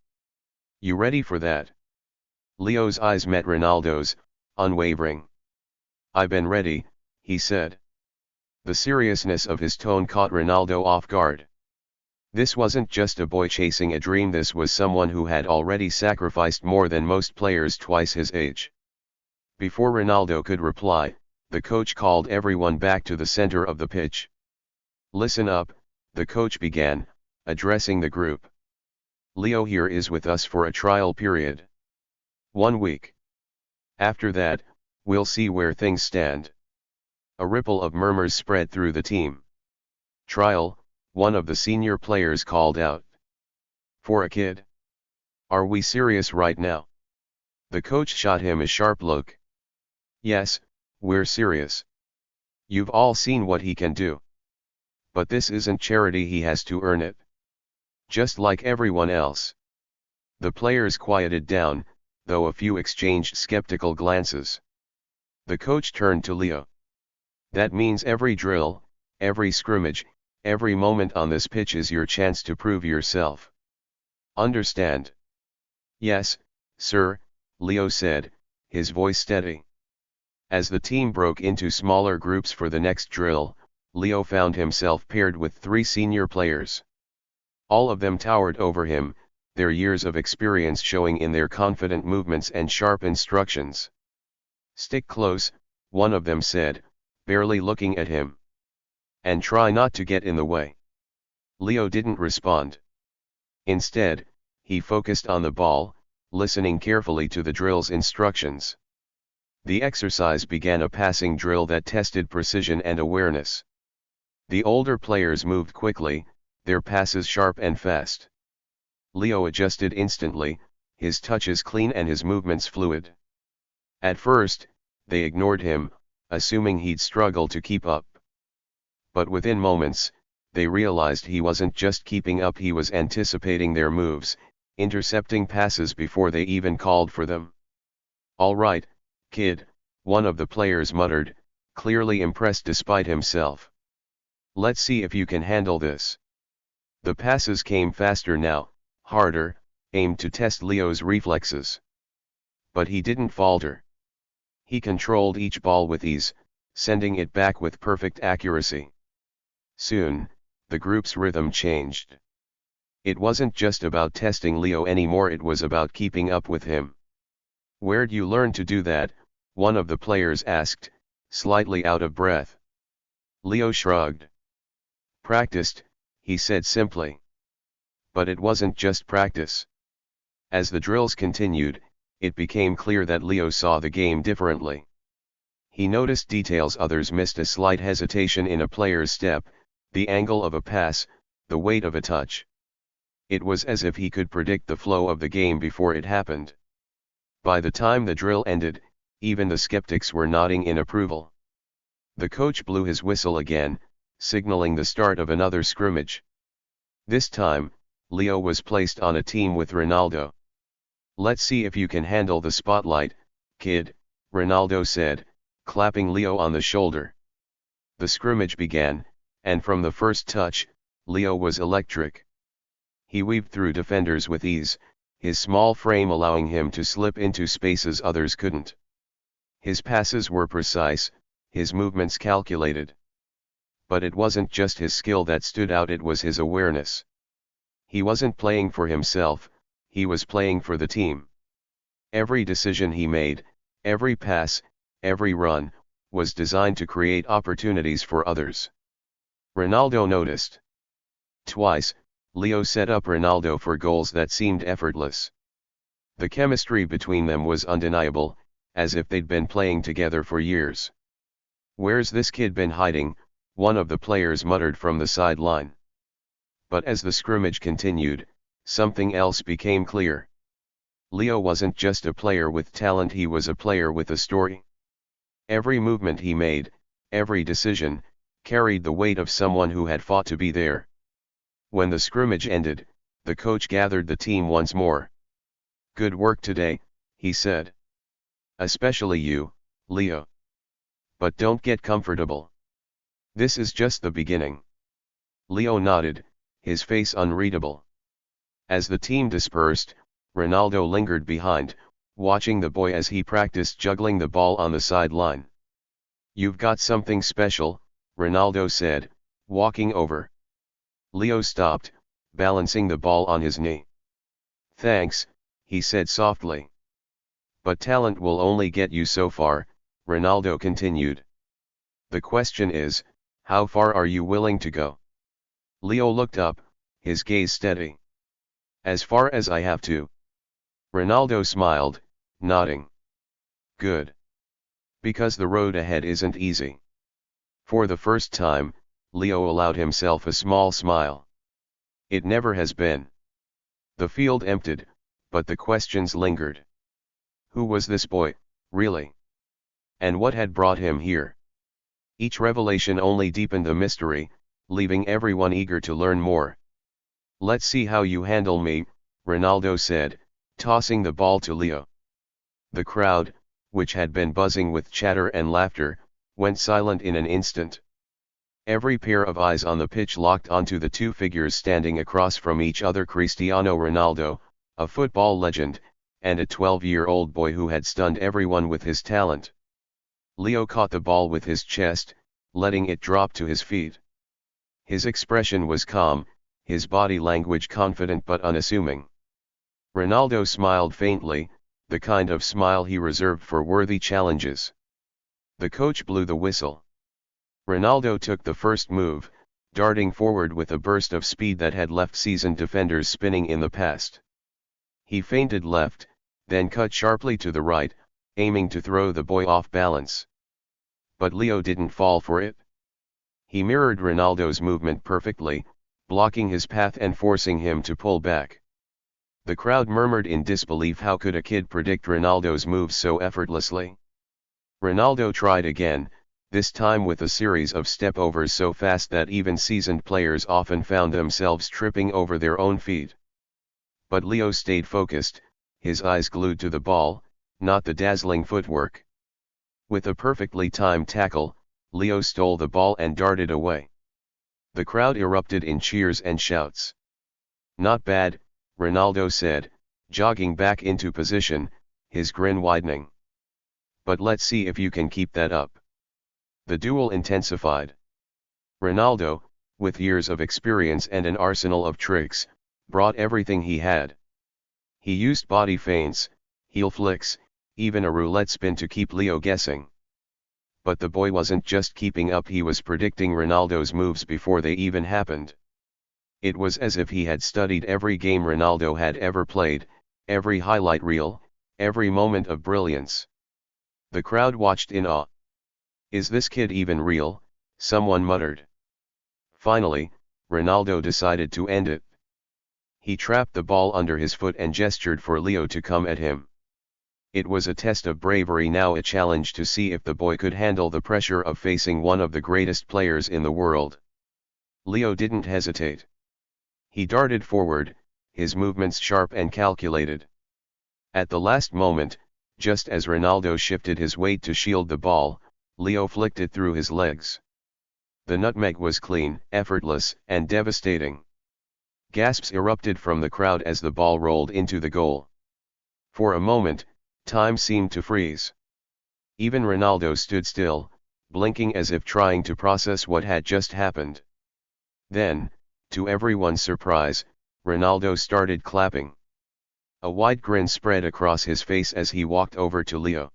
You ready for that? Leo's eyes met Ronaldo's, unwavering. I've been ready, he said. The seriousness of his tone caught Ronaldo off guard. This wasn't just a boy chasing a dream, this was someone who had already sacrificed more than most players twice his age. Before Ronaldo could reply, the coach called everyone back to the center of the pitch. Listen up, the coach began, addressing the group. Leo here is with us for a trial period. 1 week. After that, we'll see where things stand. A ripple of murmurs spread through the team. Trial, one of the senior players called out. For a kid? Are we serious right now? The coach shot him a sharp look. Yes, we're serious. You've all seen what he can do. But this isn't charity, he has to earn it. Just like everyone else. The players quieted down, though a few exchanged skeptical glances. The coach turned to Leo. That means every drill, every scrimmage, every moment on this pitch is your chance to prove yourself. Understand? Yes, sir, Leo said, his voice steady. As the team broke into smaller groups for the next drill, Leo found himself paired with 3 senior players. All of them towered over him, their years of experience showing in their confident movements and sharp instructions. Stick close, one of them said, barely looking at him. And try not to get in the way. Leo didn't respond. Instead, he focused on the ball, listening carefully to the drill's instructions. The exercise began, a passing drill that tested precision and awareness. The older players moved quickly, their passes sharp and fast. Leo adjusted instantly, his touches clean and his movements fluid. At first, they ignored him, assuming he'd struggle to keep up. But within moments, they realized he wasn't just keeping up, he was anticipating their moves, intercepting passes before they even called for them. All right, kid, one of the players muttered, clearly impressed despite himself. Let's see if you can handle this. The passes came faster now, harder, aimed to test Leo's reflexes. But he didn't falter. He controlled each ball with ease, sending it back with perfect accuracy. Soon, the group's rhythm changed. It wasn't just about testing Leo anymore, it was about keeping up with him. Where'd you learn to do that? One of the players asked, slightly out of breath. Leo shrugged. Practiced, he said simply. But it wasn't just practice. As the drills continued, it became clear that Leo saw the game differently. He noticed details others missed, a slight hesitation in a player's step, the angle of a pass, the weight of a touch. It was as if he could predict the flow of the game before it happened. By the time the drill ended, even the skeptics were nodding in approval. The coach blew his whistle again, signaling the start of another scrimmage. This time, Leo was placed on a team with Ronaldo. Let's see if you can handle the spotlight, kid, Ronaldo said, clapping Leo on the shoulder. The scrimmage began, and from the first touch, Leo was electric. He weaved through defenders with ease, his small frame allowing him to slip into spaces others couldn't. His passes were precise, his movements calculated. But it wasn't just his skill that stood out, it was his awareness. He wasn't playing for himself, he was playing for the team. Every decision he made, every pass, every run, was designed to create opportunities for others. Ronaldo noticed. Twice, Leo set up Ronaldo for goals that seemed effortless. The chemistry between them was undeniable, as if they'd been playing together for years. "Where's this kid been hiding?" one of the players muttered from the sideline. But as the scrimmage continued, something else became clear. Leo wasn't just a player with talent, he was a player with a story. Every movement he made, every decision, carried the weight of someone who had fought to be there. When the scrimmage ended, the coach gathered the team once more. "Good work today," he said. "Especially you, Leo. But don't get comfortable. This is just the beginning." Leo nodded, his face unreadable. As the team dispersed, Ronaldo lingered behind, watching the boy as he practiced juggling the ball on the sideline. "You've got something special," Ronaldo said, walking over. Leo stopped, balancing the ball on his knee. "Thanks," he said softly. "But talent will only get you so far," Ronaldo continued. "The question is, how far are you willing to go?" Leo looked up, his gaze steady. "As far as I have to." Ronaldo smiled, nodding. "Good. Because the road ahead isn't easy." For the first time, Leo allowed himself a small smile. It never has been. The field emptied, but the questions lingered. Who was this boy, really? And what had brought him here? Each revelation only deepened the mystery, leaving everyone eager to learn more. "Let's see how you handle me," Ronaldo said, tossing the ball to Leo. The crowd, which had been buzzing with chatter and laughter, went silent in an instant. Every pair of eyes on the pitch locked onto the two figures standing across from each other: Cristiano Ronaldo, a football legend, and a 12-year-old boy who had stunned everyone with his talent. Leo caught the ball with his chest, letting it drop to his feet. His expression was calm, his body language confident but unassuming. Ronaldo smiled faintly, the kind of smile he reserved for worthy challenges. The coach blew the whistle. Ronaldo took the first move, darting forward with a burst of speed that had left seasoned defenders spinning in the past. He feinted left, then cut sharply to the right, aiming to throw the boy off balance. But Leo didn't fall for it. He mirrored Ronaldo's movement perfectly, blocking his path and forcing him to pull back. The crowd murmured in disbelief. How could a kid predict Ronaldo's moves so effortlessly? Ronaldo tried again, this time with a series of step-overs so fast that even seasoned players often found themselves tripping over their own feet. But Leo stayed focused, his eyes glued to the ball, not the dazzling footwork. With a perfectly timed tackle, Leo stole the ball and darted away. The crowd erupted in cheers and shouts. "Not bad," Ronaldo said, jogging back into position, his grin widening. "But let's see if you can keep that up." The duel intensified. Ronaldo, with years of experience and an arsenal of tricks, brought everything he had. He used body feints, heel flicks, even a roulette spin to keep Leo guessing. But the boy wasn't just keeping up, he was predicting Ronaldo's moves before they even happened. It was as if he had studied every game Ronaldo had ever played, every highlight reel, every moment of brilliance. The crowd watched in awe. "Is this kid even real?" someone muttered. Finally, Ronaldo decided to end it. He trapped the ball under his foot and gestured for Leo to come at him. It was a test of bravery, now a challenge to see if the boy could handle the pressure of facing one of the greatest players in the world. Leo didn't hesitate. He darted forward, his movements sharp and calculated. At the last moment, just as Ronaldo shifted his weight to shield the ball, Leo flicked it through his legs. The nutmeg was clean, effortless, and devastating. Gasps erupted from the crowd as the ball rolled into the goal. For a moment, time seemed to freeze. Even Ronaldo stood still, blinking as if trying to process what had just happened. Then, to everyone's surprise, Ronaldo started clapping. A wide grin spread across his face as he walked over to Leo.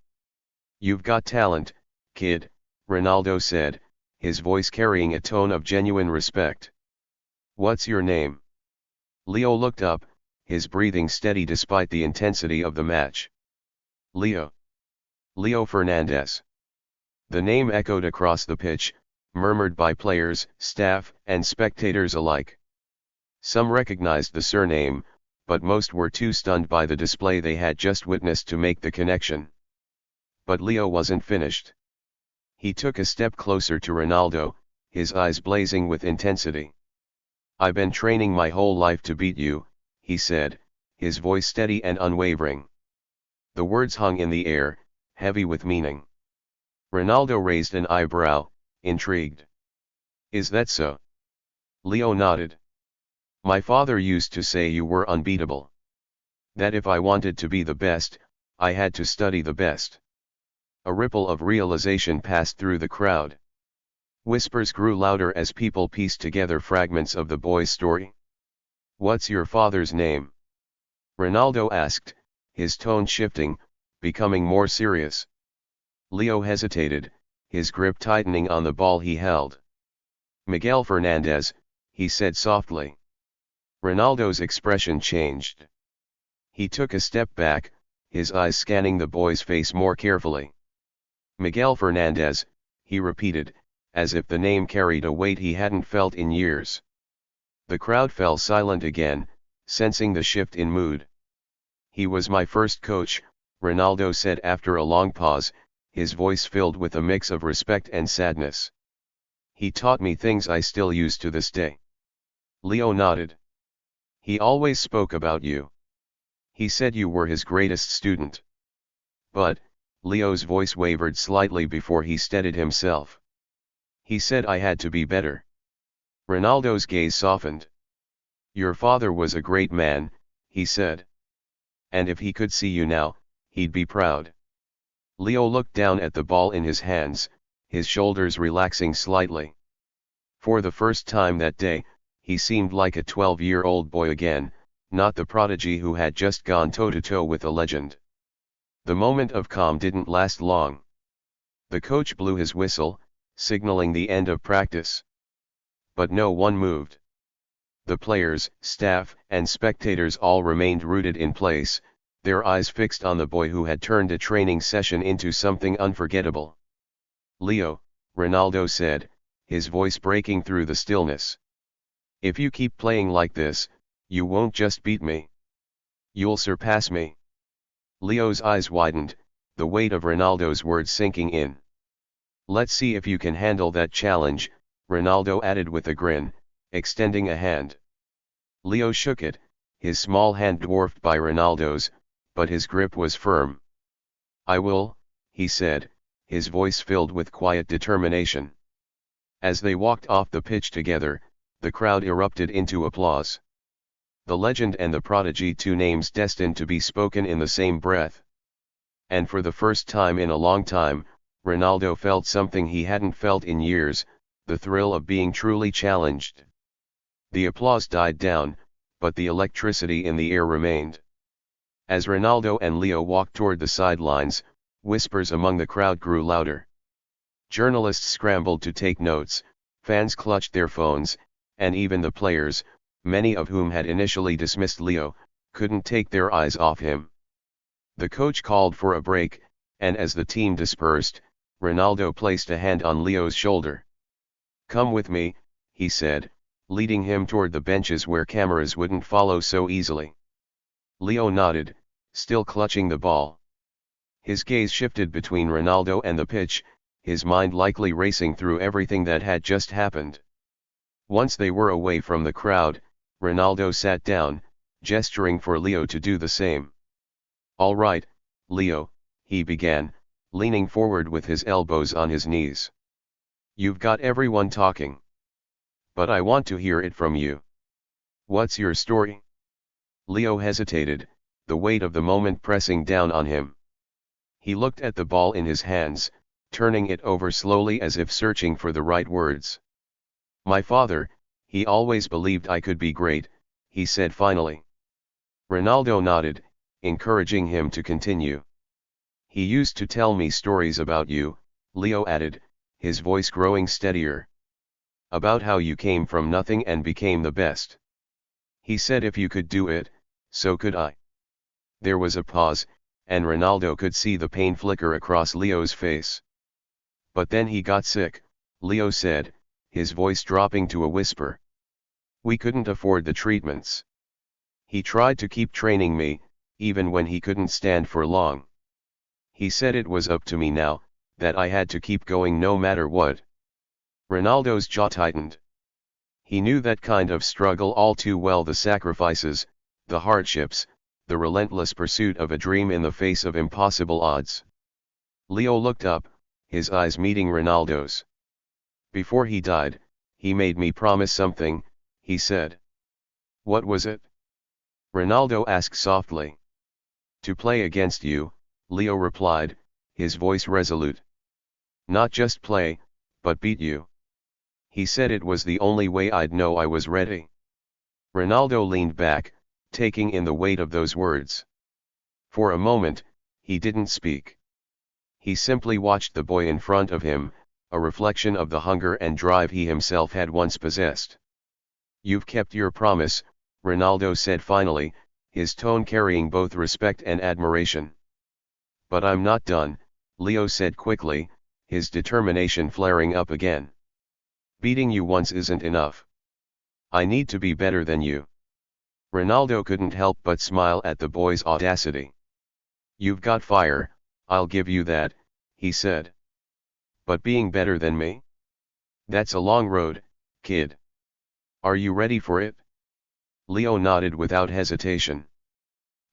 "You've got talent, kid," Ronaldo said, his voice carrying a tone of genuine respect. "What's your name?" Leo looked up, his breathing steady despite the intensity of the match. "Leo. Leo Fernandez." The name echoed across the pitch, murmured by players, staff, and spectators alike. Some recognized the surname, but most were too stunned by the display they had just witnessed to make the connection. But Leo wasn't finished. He took a step closer to Ronaldo, his eyes blazing with intensity. "I've been training my whole life to beat you," he said, his voice steady and unwavering. The words hung in the air, heavy with meaning. Ronaldo raised an eyebrow, intrigued. "Is that so?" Leo nodded. "My father used to say you were unbeatable. That if I wanted to be the best, I had to study the best." A ripple of realization passed through the crowd. Whispers grew louder as people pieced together fragments of the boy's story. "What's your father's name?" Ronaldo asked, his tone shifting, becoming more serious. Leo hesitated, his grip tightening on the ball he held. "Miguel Fernandez," he said softly. Ronaldo's expression changed. He took a step back, his eyes scanning the boy's face more carefully. "Miguel Fernandez," he repeated, as if the name carried a weight he hadn't felt in years. The crowd fell silent again, sensing the shift in mood. "He was my first coach," Ronaldo said after a long pause, his voice filled with a mix of respect and sadness. "He taught me things I still use to this day." Leo nodded. "He always spoke about you. He said you were his greatest student." "But," Leo's voice wavered slightly before he steadied himself. "He said I had to be better." Ronaldo's gaze softened. "Your father was a great man," he said. "And if he could see you now, he'd be proud." Leo looked down at the ball in his hands, his shoulders relaxing slightly. For the first time that day, he seemed like a 12-year-old boy again, not the prodigy who had just gone toe-to-toe with a legend. The moment of calm didn't last long. The coach blew his whistle, signaling the end of practice. But no one moved. The players, staff, and spectators all remained rooted in place, their eyes fixed on the boy who had turned a training session into something unforgettable. "Leo," Ronaldo said, his voice breaking through the stillness. "If you keep playing like this, you won't just beat me. You'll surpass me." Leo's eyes widened, the weight of Ronaldo's words sinking in. "Let's see if you can handle that challenge," Ronaldo added with a grin, extending a hand. Leo shook it, his small hand dwarfed by Ronaldo's, but his grip was firm. "I will," he said, his voice filled with quiet determination. As they walked off the pitch together, the crowd erupted into applause. The legend and the prodigy, two names destined to be spoken in the same breath. And for the first time in a long time, Ronaldo felt something he hadn't felt in years, the thrill of being truly challenged. The applause died down, but the electricity in the air remained. As Ronaldo and Leo walked toward the sidelines, whispers among the crowd grew louder. Journalists scrambled to take notes, fans clutched their phones, and even the players, many of whom had initially dismissed Leo, couldn't take their eyes off him. The coach called for a break, and as the team dispersed, Ronaldo placed a hand on Leo's shoulder. "Come with me," he said, leading him toward the benches where cameras wouldn't follow so easily. Leo nodded, still clutching the ball. His gaze shifted between Ronaldo and the pitch, his mind likely racing through everything that had just happened. Once they were away from the crowd, Ronaldo sat down, gesturing for Leo to do the same. All right, Leo, he began, leaning forward with his elbows on his knees. You've got everyone talking. But I want to hear it from you. What's your story? Leo hesitated, the weight of the moment pressing down on him. He looked at the ball in his hands, turning it over slowly as if searching for the right words. My father, he always believed I could be great, he said finally. Ronaldo nodded, encouraging him to continue. He used to tell me stories about you, Leo added, his voice growing steadier. About how you came from nothing and became the best. He said if you could do it, so could I. There was a pause, and Ronaldo could see the pain flicker across Leo's face. But then he got sick, Leo said, his voice dropping to a whisper. We couldn't afford the treatments. He tried to keep training me, even when he couldn't stand for long. He said it was up to me now, that I had to keep going no matter what. Ronaldo's jaw tightened. He knew that kind of struggle all too well, the sacrifices, the hardships, the relentless pursuit of a dream in the face of impossible odds. Leo looked up, his eyes meeting Ronaldo's. Before he died, he made me promise something, he said. What was it? Ronaldo asked softly. To play against you, Leo replied, his voice resolute. Not just play, but beat you. He said it was the only way I'd know I was ready. Ronaldo leaned back, taking in the weight of those words. For a moment, he didn't speak. He simply watched the boy in front of him, a reflection of the hunger and drive he himself had once possessed. You've kept your promise, Ronaldo said finally, his tone carrying both respect and admiration. But I'm not done, Leo said quickly, his determination flaring up again. Beating you once isn't enough. I need to be better than you. Ronaldo couldn't help but smile at the boy's audacity. You've got fire, I'll give you that, he said. But being better than me? That's a long road, kid. Are you ready for it? Leo nodded without hesitation.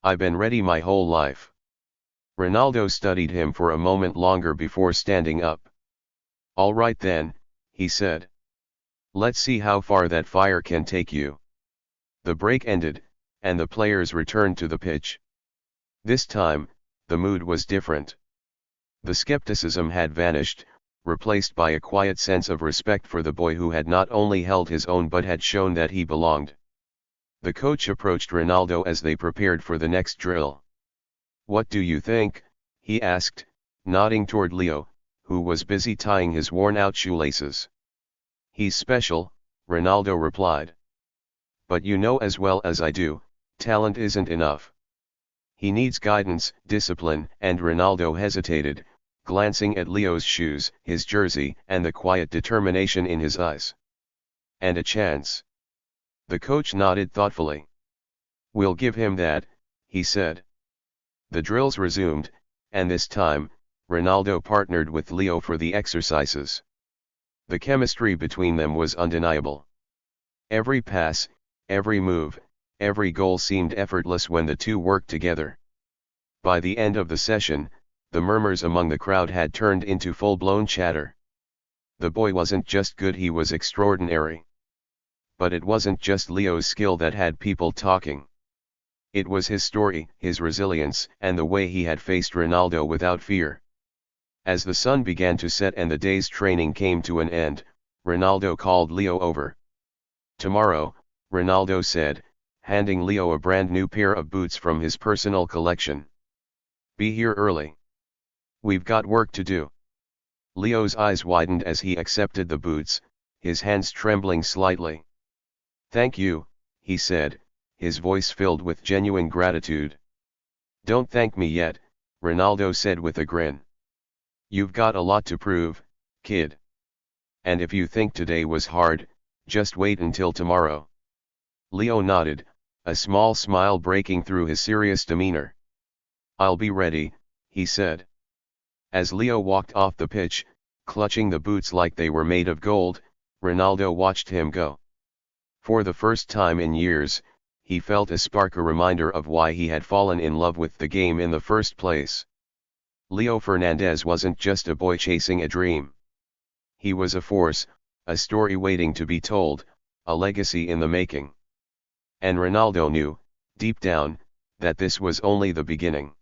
I've been ready my whole life. Ronaldo studied him for a moment longer before standing up. All right then, he said. Let's see how far that fire can take you. The break ended, and the players returned to the pitch. This time, the mood was different. The skepticism had vanished, replaced by a quiet sense of respect for the boy who had not only held his own but had shown that he belonged. The coach approached Ronaldo as they prepared for the next drill. What do you think? He asked, nodding toward Leo, who was busy tying his worn-out shoelaces. He's special, Ronaldo replied. But you know as well as I do, talent isn't enough. He needs guidance, discipline, and Ronaldo hesitated, glancing at Leo's shoes, his jersey, and the quiet determination in his eyes. And a chance. The coach nodded thoughtfully. We'll give him that, he said. The drills resumed, and this time, Ronaldo partnered with Leo for the exercises. The chemistry between them was undeniable. Every pass, every move, every goal seemed effortless when the two worked together. By the end of the session, the murmurs among the crowd had turned into full-blown chatter. The boy wasn't just good, he was extraordinary. But it wasn't just Leo's skill that had people talking. It was his story, his resilience, and the way he had faced Ronaldo without fear. As the sun began to set and the day's training came to an end, Ronaldo called Leo over. Tomorrow, Ronaldo said, handing Leo a brand new pair of boots from his personal collection. Be here early. We've got work to do. Leo's eyes widened as he accepted the boots, his hands trembling slightly. Thank you, he said, his voice filled with genuine gratitude. Don't thank me yet, Ronaldo said with a grin. You've got a lot to prove, kid. And if you think today was hard, just wait until tomorrow. Leo nodded, a small smile breaking through his serious demeanor. I'll be ready, he said. As Leo walked off the pitch, clutching the boots like they were made of gold, Ronaldo watched him go. For the first time in years, he felt a spark, a reminder of why he had fallen in love with the game in the first place. Leo Fernandez wasn't just a boy chasing a dream. He was a force, a story waiting to be told, a legacy in the making. And Ronaldo knew, deep down, that this was only the beginning.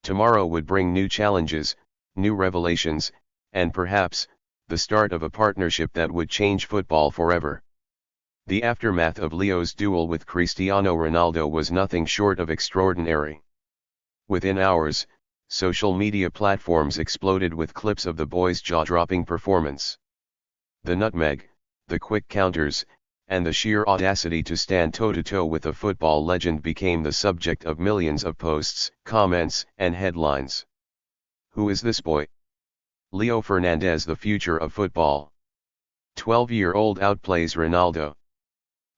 Tomorrow would bring new challenges, new revelations, and perhaps, the start of a partnership that would change football forever. The aftermath of Leo's duel with Cristiano Ronaldo was nothing short of extraordinary. Within hours, social media platforms exploded with clips of the boy's jaw-dropping performance. The nutmeg, the quick counters, and the sheer audacity to stand toe-to-toe with a football legend became the subject of millions of posts, comments, and headlines. Who is this boy? Leo Fernandez, the future of football. 12-year-old outplays Ronaldo.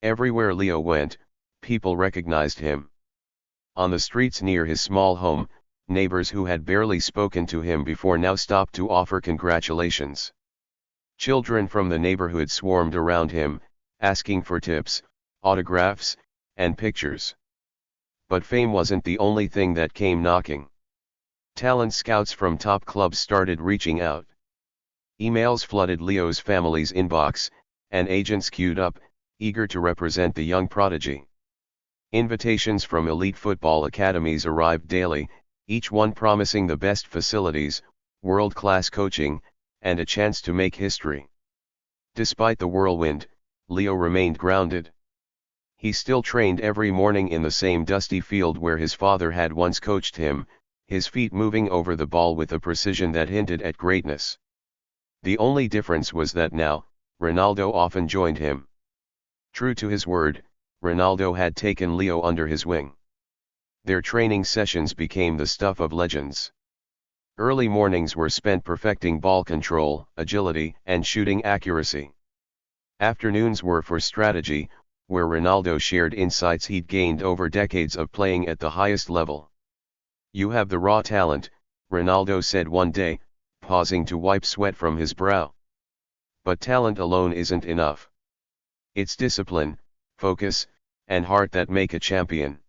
Everywhere Leo went, people recognized him. On the streets near his small home, neighbors who had barely spoken to him before now stopped to offer congratulations. Children from the neighborhood swarmed around him, asking for tips, autographs, and pictures. But fame wasn't the only thing that came knocking. Talent scouts from top clubs started reaching out. Emails flooded Leo's family's inbox, and agents queued up, eager to represent the young prodigy. Invitations from elite football academies arrived daily, each one promising the best facilities, world-class coaching, and a chance to make history. Despite the whirlwind, Leo remained grounded. He still trained every morning in the same dusty field where his father had once coached him, his feet moving over the ball with a precision that hinted at greatness. The only difference was that now, Ronaldo often joined him. True to his word, Ronaldo had taken Leo under his wing. Their training sessions became the stuff of legends. Early mornings were spent perfecting ball control, agility, and shooting accuracy. Afternoons were for strategy, where Ronaldo shared insights he'd gained over decades of playing at the highest level. "You have the raw talent," Ronaldo said one day, pausing to wipe sweat from his brow. "But talent alone isn't enough. It's discipline, focus, and heart that make a champion."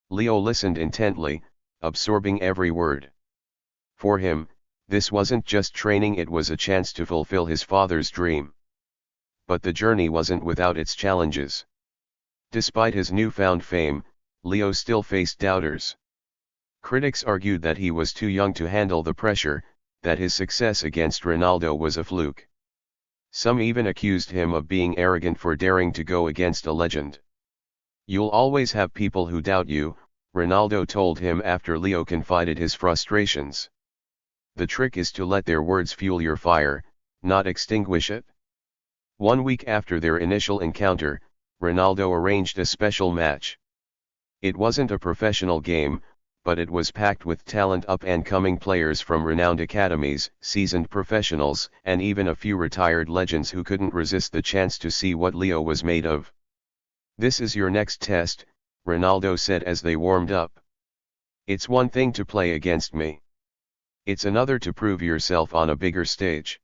Leo listened intently, absorbing every word. For him, this wasn't just training, it was a chance to fulfill his father's dream. But the journey wasn't without its challenges. Despite his newfound fame, Leo still faced doubters. Critics argued that he was too young to handle the pressure, that his success against Ronaldo was a fluke. Some even accused him of being arrogant for daring to go against a legend. "You'll always have people who doubt you," Ronaldo told him after Leo confided his frustrations. "The trick is to let their words fuel your fire, not extinguish it." 1 week after their initial encounter, Ronaldo arranged a special match. It wasn't a professional game, but it was packed with talent, up-and-coming players from renowned academies, seasoned professionals, and even a few retired legends who couldn't resist the chance to see what Leo was made of. "This is your next test," Ronaldo said as they warmed up. "It's one thing to play against me. It's another to prove yourself on a bigger stage."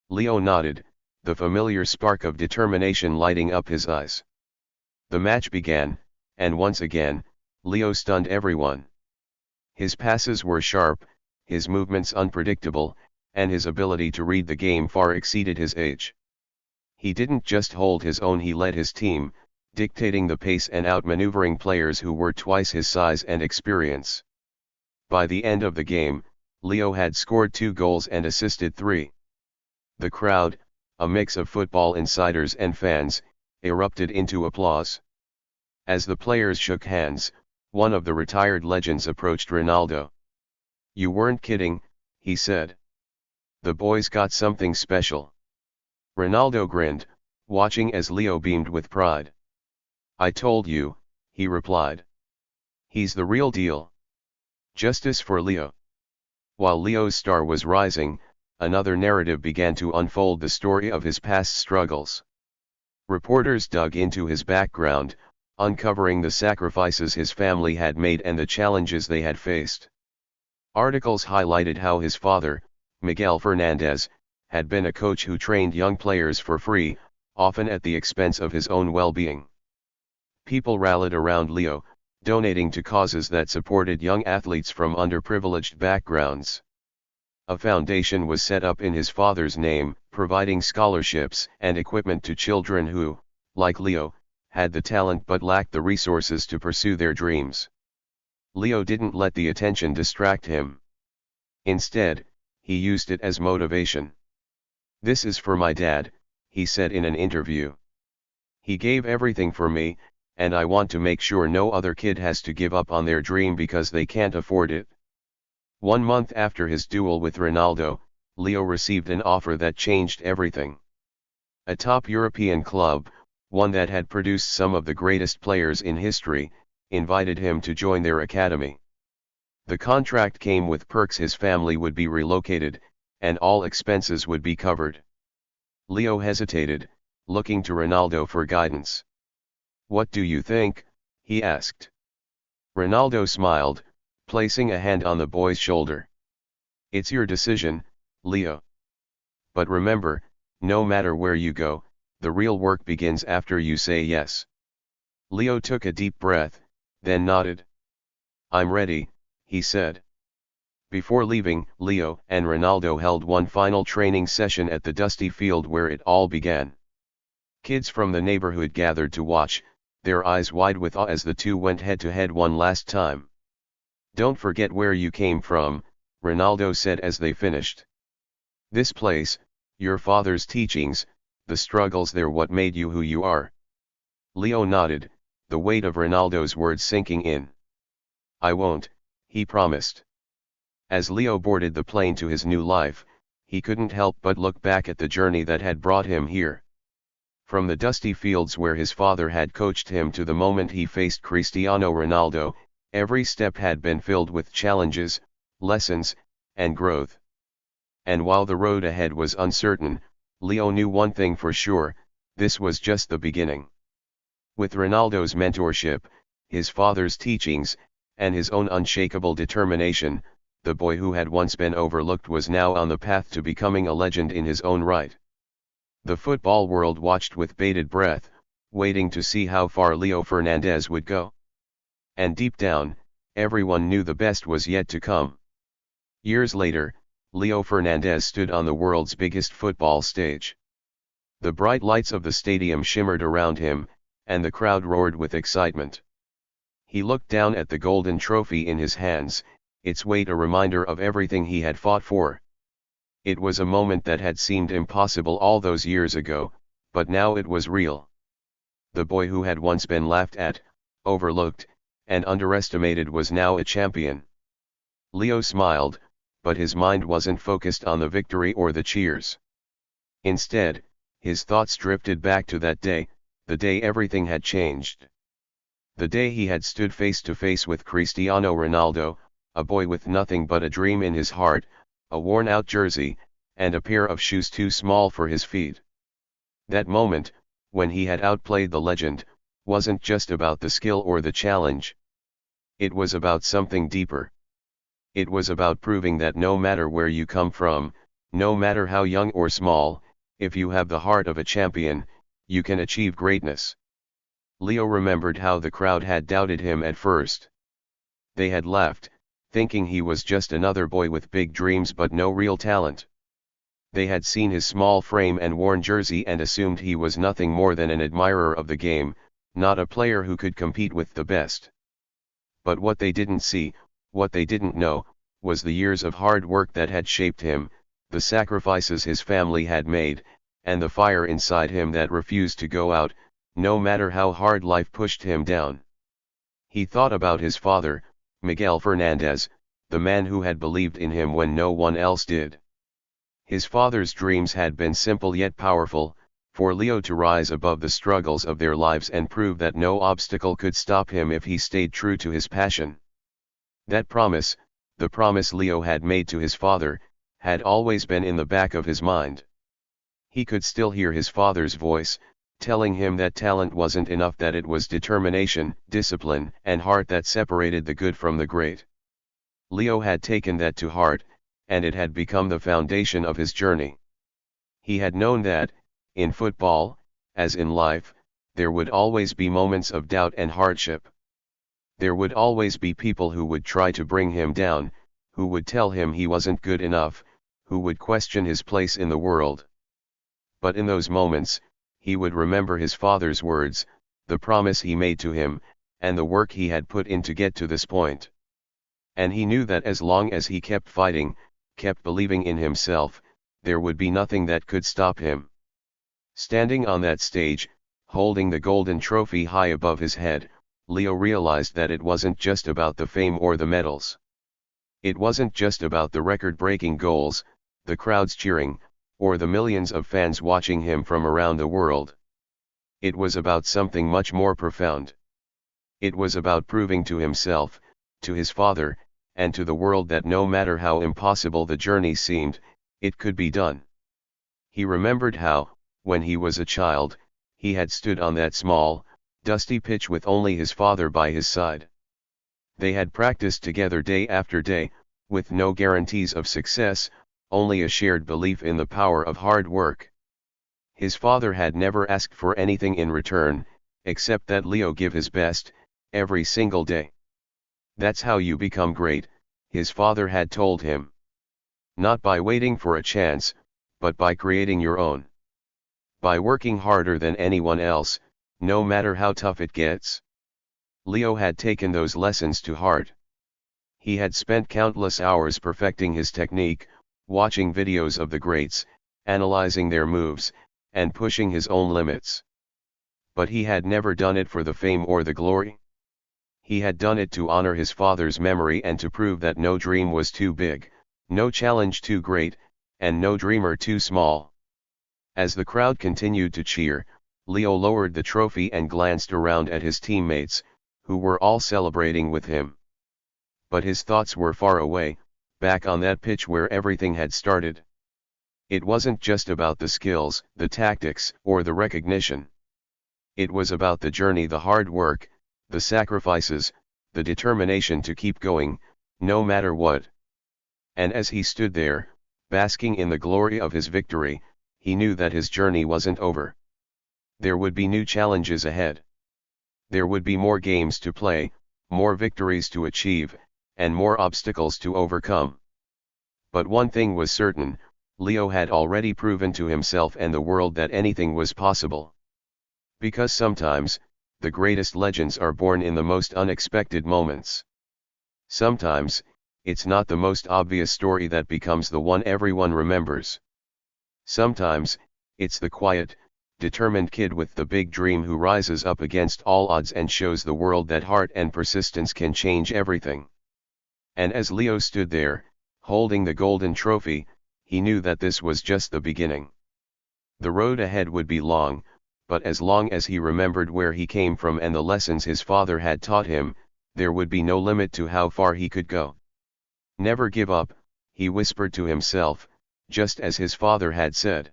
Leo nodded, the familiar spark of determination lighting up his eyes. The match began, and once again, Leo stunned everyone. His passes were sharp, his movements unpredictable, and his ability to read the game far exceeded his age. He didn't just hold his own, he led his team, dictating the pace and outmaneuvering players who were twice his size and experience. By the end of the game, Leo had scored 2 goals and assisted 3. The crowd, a mix of football insiders and fans, erupted into applause. As the players shook hands, one of the retired legends approached Ronaldo. "You weren't kidding," he said. "The boy's got something special." Ronaldo grinned, watching as Leo beamed with pride. "I told you," he replied. "He's the real deal." Justice for Leo. While Leo's star was rising, another narrative began to unfold, the story of his past struggles. Reporters dug into his background, uncovering the sacrifices his family had made and the challenges they had faced. Articles highlighted how his father, Miguel Fernandez, had been a coach who trained young players for free, often at the expense of his own well-being. People rallied around Leo, donating to causes that supported young athletes from underprivileged backgrounds. A foundation was set up in his father's name, providing scholarships and equipment to children who, like Leo, had the talent but lacked the resources to pursue their dreams. Leo didn't let the attention distract him. Instead, he used it as motivation. "This is for my dad," he said in an interview. "He gave everything for me, and I want to make sure no other kid has to give up on their dream because they can't afford it." 1 month after his duel with Ronaldo, Leo received an offer that changed everything. A top European club, one that had produced some of the greatest players in history, invited him to join their academy. The contract came with perks: his family would be relocated, and all expenses would be covered. Leo hesitated, looking to Ronaldo for guidance. "What do you think?" he asked. Ronaldo smiled, placing a hand on the boy's shoulder. "It's your decision, Leo. But remember, no matter where you go, the real work begins after you say yes." Leo took a deep breath, then nodded. "I'm ready," he said. Before leaving, Leo and Ronaldo held one final training session at the dusty field where it all began. Kids from the neighborhood gathered to watch, their eyes wide with awe as the two went head-to-head one last time. "Don't forget where you came from," Ronaldo said as they finished. "This place, your father's teachings, the struggles there, what made you who you are." Leo nodded, the weight of Ronaldo's words sinking in. "I won't," he promised. As Leo boarded the plane to his new life, he couldn't help but look back at the journey that had brought him here. From the dusty fields where his father had coached him to the moment he faced Cristiano Ronaldo, every step had been filled with challenges, lessons, and growth. And while the road ahead was uncertain, Leo knew one thing for sure: this was just the beginning. With Ronaldo's mentorship, his father's teachings, and his own unshakable determination, the boy who had once been overlooked was now on the path to becoming a legend in his own right. The football world watched with bated breath, waiting to see how far Leo Fernandez would go. And deep down, everyone knew the best was yet to come. Years later, Leo Fernandez stood on the world's biggest football stage. The bright lights of the stadium shimmered around him, and the crowd roared with excitement. He looked down at the golden trophy in his hands, its weight a reminder of everything he had fought for. It was a moment that had seemed impossible all those years ago, but now it was real. The boy who had once been laughed at, overlooked, and underestimated was now a champion. Leo smiled, but his mind wasn't focused on the victory or the cheers. Instead, his thoughts drifted back to that day, the day everything had changed. The day he had stood face to face with Cristiano Ronaldo, a boy with nothing but a dream in his heart, a worn-out jersey, and a pair of shoes too small for his feet. That moment, when he had outplayed the legend, wasn't just about the skill or the challenge. It was about something deeper. It was about proving that no matter where you come from, no matter how young or small, if you have the heart of a champion, you can achieve greatness. Leo remembered how the crowd had doubted him at first. They had laughed, thinking he was just another boy with big dreams but no real talent. They had seen his small frame and worn jersey and assumed he was nothing more than an admirer of the game, not a player who could compete with the best. But what they didn't see, what they didn't know, was the years of hard work that had shaped him, the sacrifices his family had made, and the fire inside him that refused to go out, no matter how hard life pushed him down. He thought about his father, Miguel Fernandez, the man who had believed in him when no one else did. His father's dreams had been simple yet powerful, for Leo to rise above the struggles of their lives and prove that no obstacle could stop him if he stayed true to his passion. That promise, the promise Leo had made to his father, had always been in the back of his mind. He could still hear his father's voice, telling him that talent wasn't enough, that it was determination, discipline, and heart that separated the good from the great. Leo had taken that to heart, and it had become the foundation of his journey. He had known that, in football, as in life, there would always be moments of doubt and hardship. There would always be people who would try to bring him down, who would tell him he wasn't good enough, who would question his place in the world. But in those moments, he would remember his father's words, the promise he made to him, and the work he had put in to get to this point. And he knew that as long as he kept fighting, kept believing in himself, there would be nothing that could stop him. Standing on that stage, holding the golden trophy high above his head, Leo realized that it wasn't just about the fame or the medals. It wasn't just about the record-breaking goals, the crowds cheering, or the millions of fans watching him from around the world. It was about something much more profound. It was about proving to himself, to his father, and to the world that no matter how impossible the journey seemed, it could be done. He remembered how, when he was a child, he had stood on that small, dusty pitch with only his father by his side. They had practiced together day after day, with no guarantees of success, only a shared belief in the power of hard work. His father had never asked for anything in return, except that Leo give his best, every single day. That's how you become great, his father had told him. Not by waiting for a chance, but by creating your own. By working harder than anyone else, no matter how tough it gets. Leo had taken those lessons to heart. He had spent countless hours perfecting his technique, watching videos of the greats, analyzing their moves, and pushing his own limits. But he had never done it for the fame or the glory. He had done it to honor his father's memory and to prove that no dream was too big, no challenge too great, and no dreamer too small. As the crowd continued to cheer, Leo lowered the trophy and glanced around at his teammates, who were all celebrating with him. But his thoughts were far away, back on that pitch where everything had started. It wasn't just about the skills, the tactics, or the recognition. It was about the journey, the hard work, the sacrifices, the determination to keep going, no matter what. And as he stood there, basking in the glory of his victory, he knew that his journey wasn't over. There would be new challenges ahead. There would be more games to play, more victories to achieve, and more obstacles to overcome. But one thing was certain, Leo had already proven to himself and the world that anything was possible. Because sometimes, the greatest legends are born in the most unexpected moments. Sometimes, it's not the most obvious story that becomes the one everyone remembers. Sometimes, it's the quiet, determined kid with the big dream who rises up against all odds and shows the world that heart and persistence can change everything. And as Leo stood there, holding the golden trophy, he knew that this was just the beginning. The road ahead would be long, but as long as he remembered where he came from and the lessons his father had taught him, there would be no limit to how far he could go. Never give up, he whispered to himself, just as his father had said.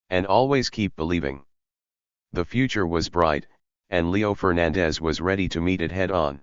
And always keep believing. The future was bright, and Leo Fernandez was ready to meet it head on.